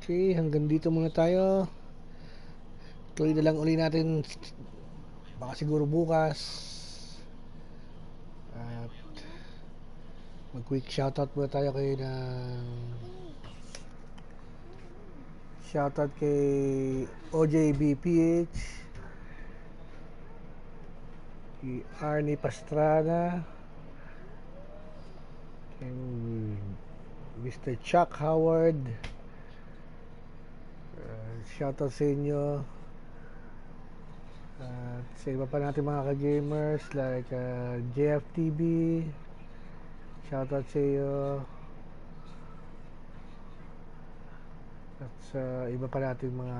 Okay, hanggang dito muna tayo. Tuloy na lang uli natin baka siguro bukas. At mag quick shoutout muna tayo kay shoutout kay OJBPH, kay Arnie Pastrana, kay Mr. Chuck Howard. Shoutout sa inyo at sa iba pa natin mga ka-gamers like JFTB, shoutout sa iyo at sa iba pa natin mga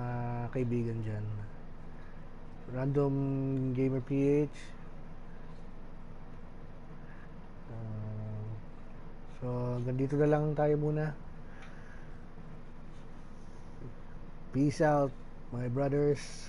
kaibigan dyan, Random Gamer PH. So So, ganito na lang tayo muna. Peace out, my brothers.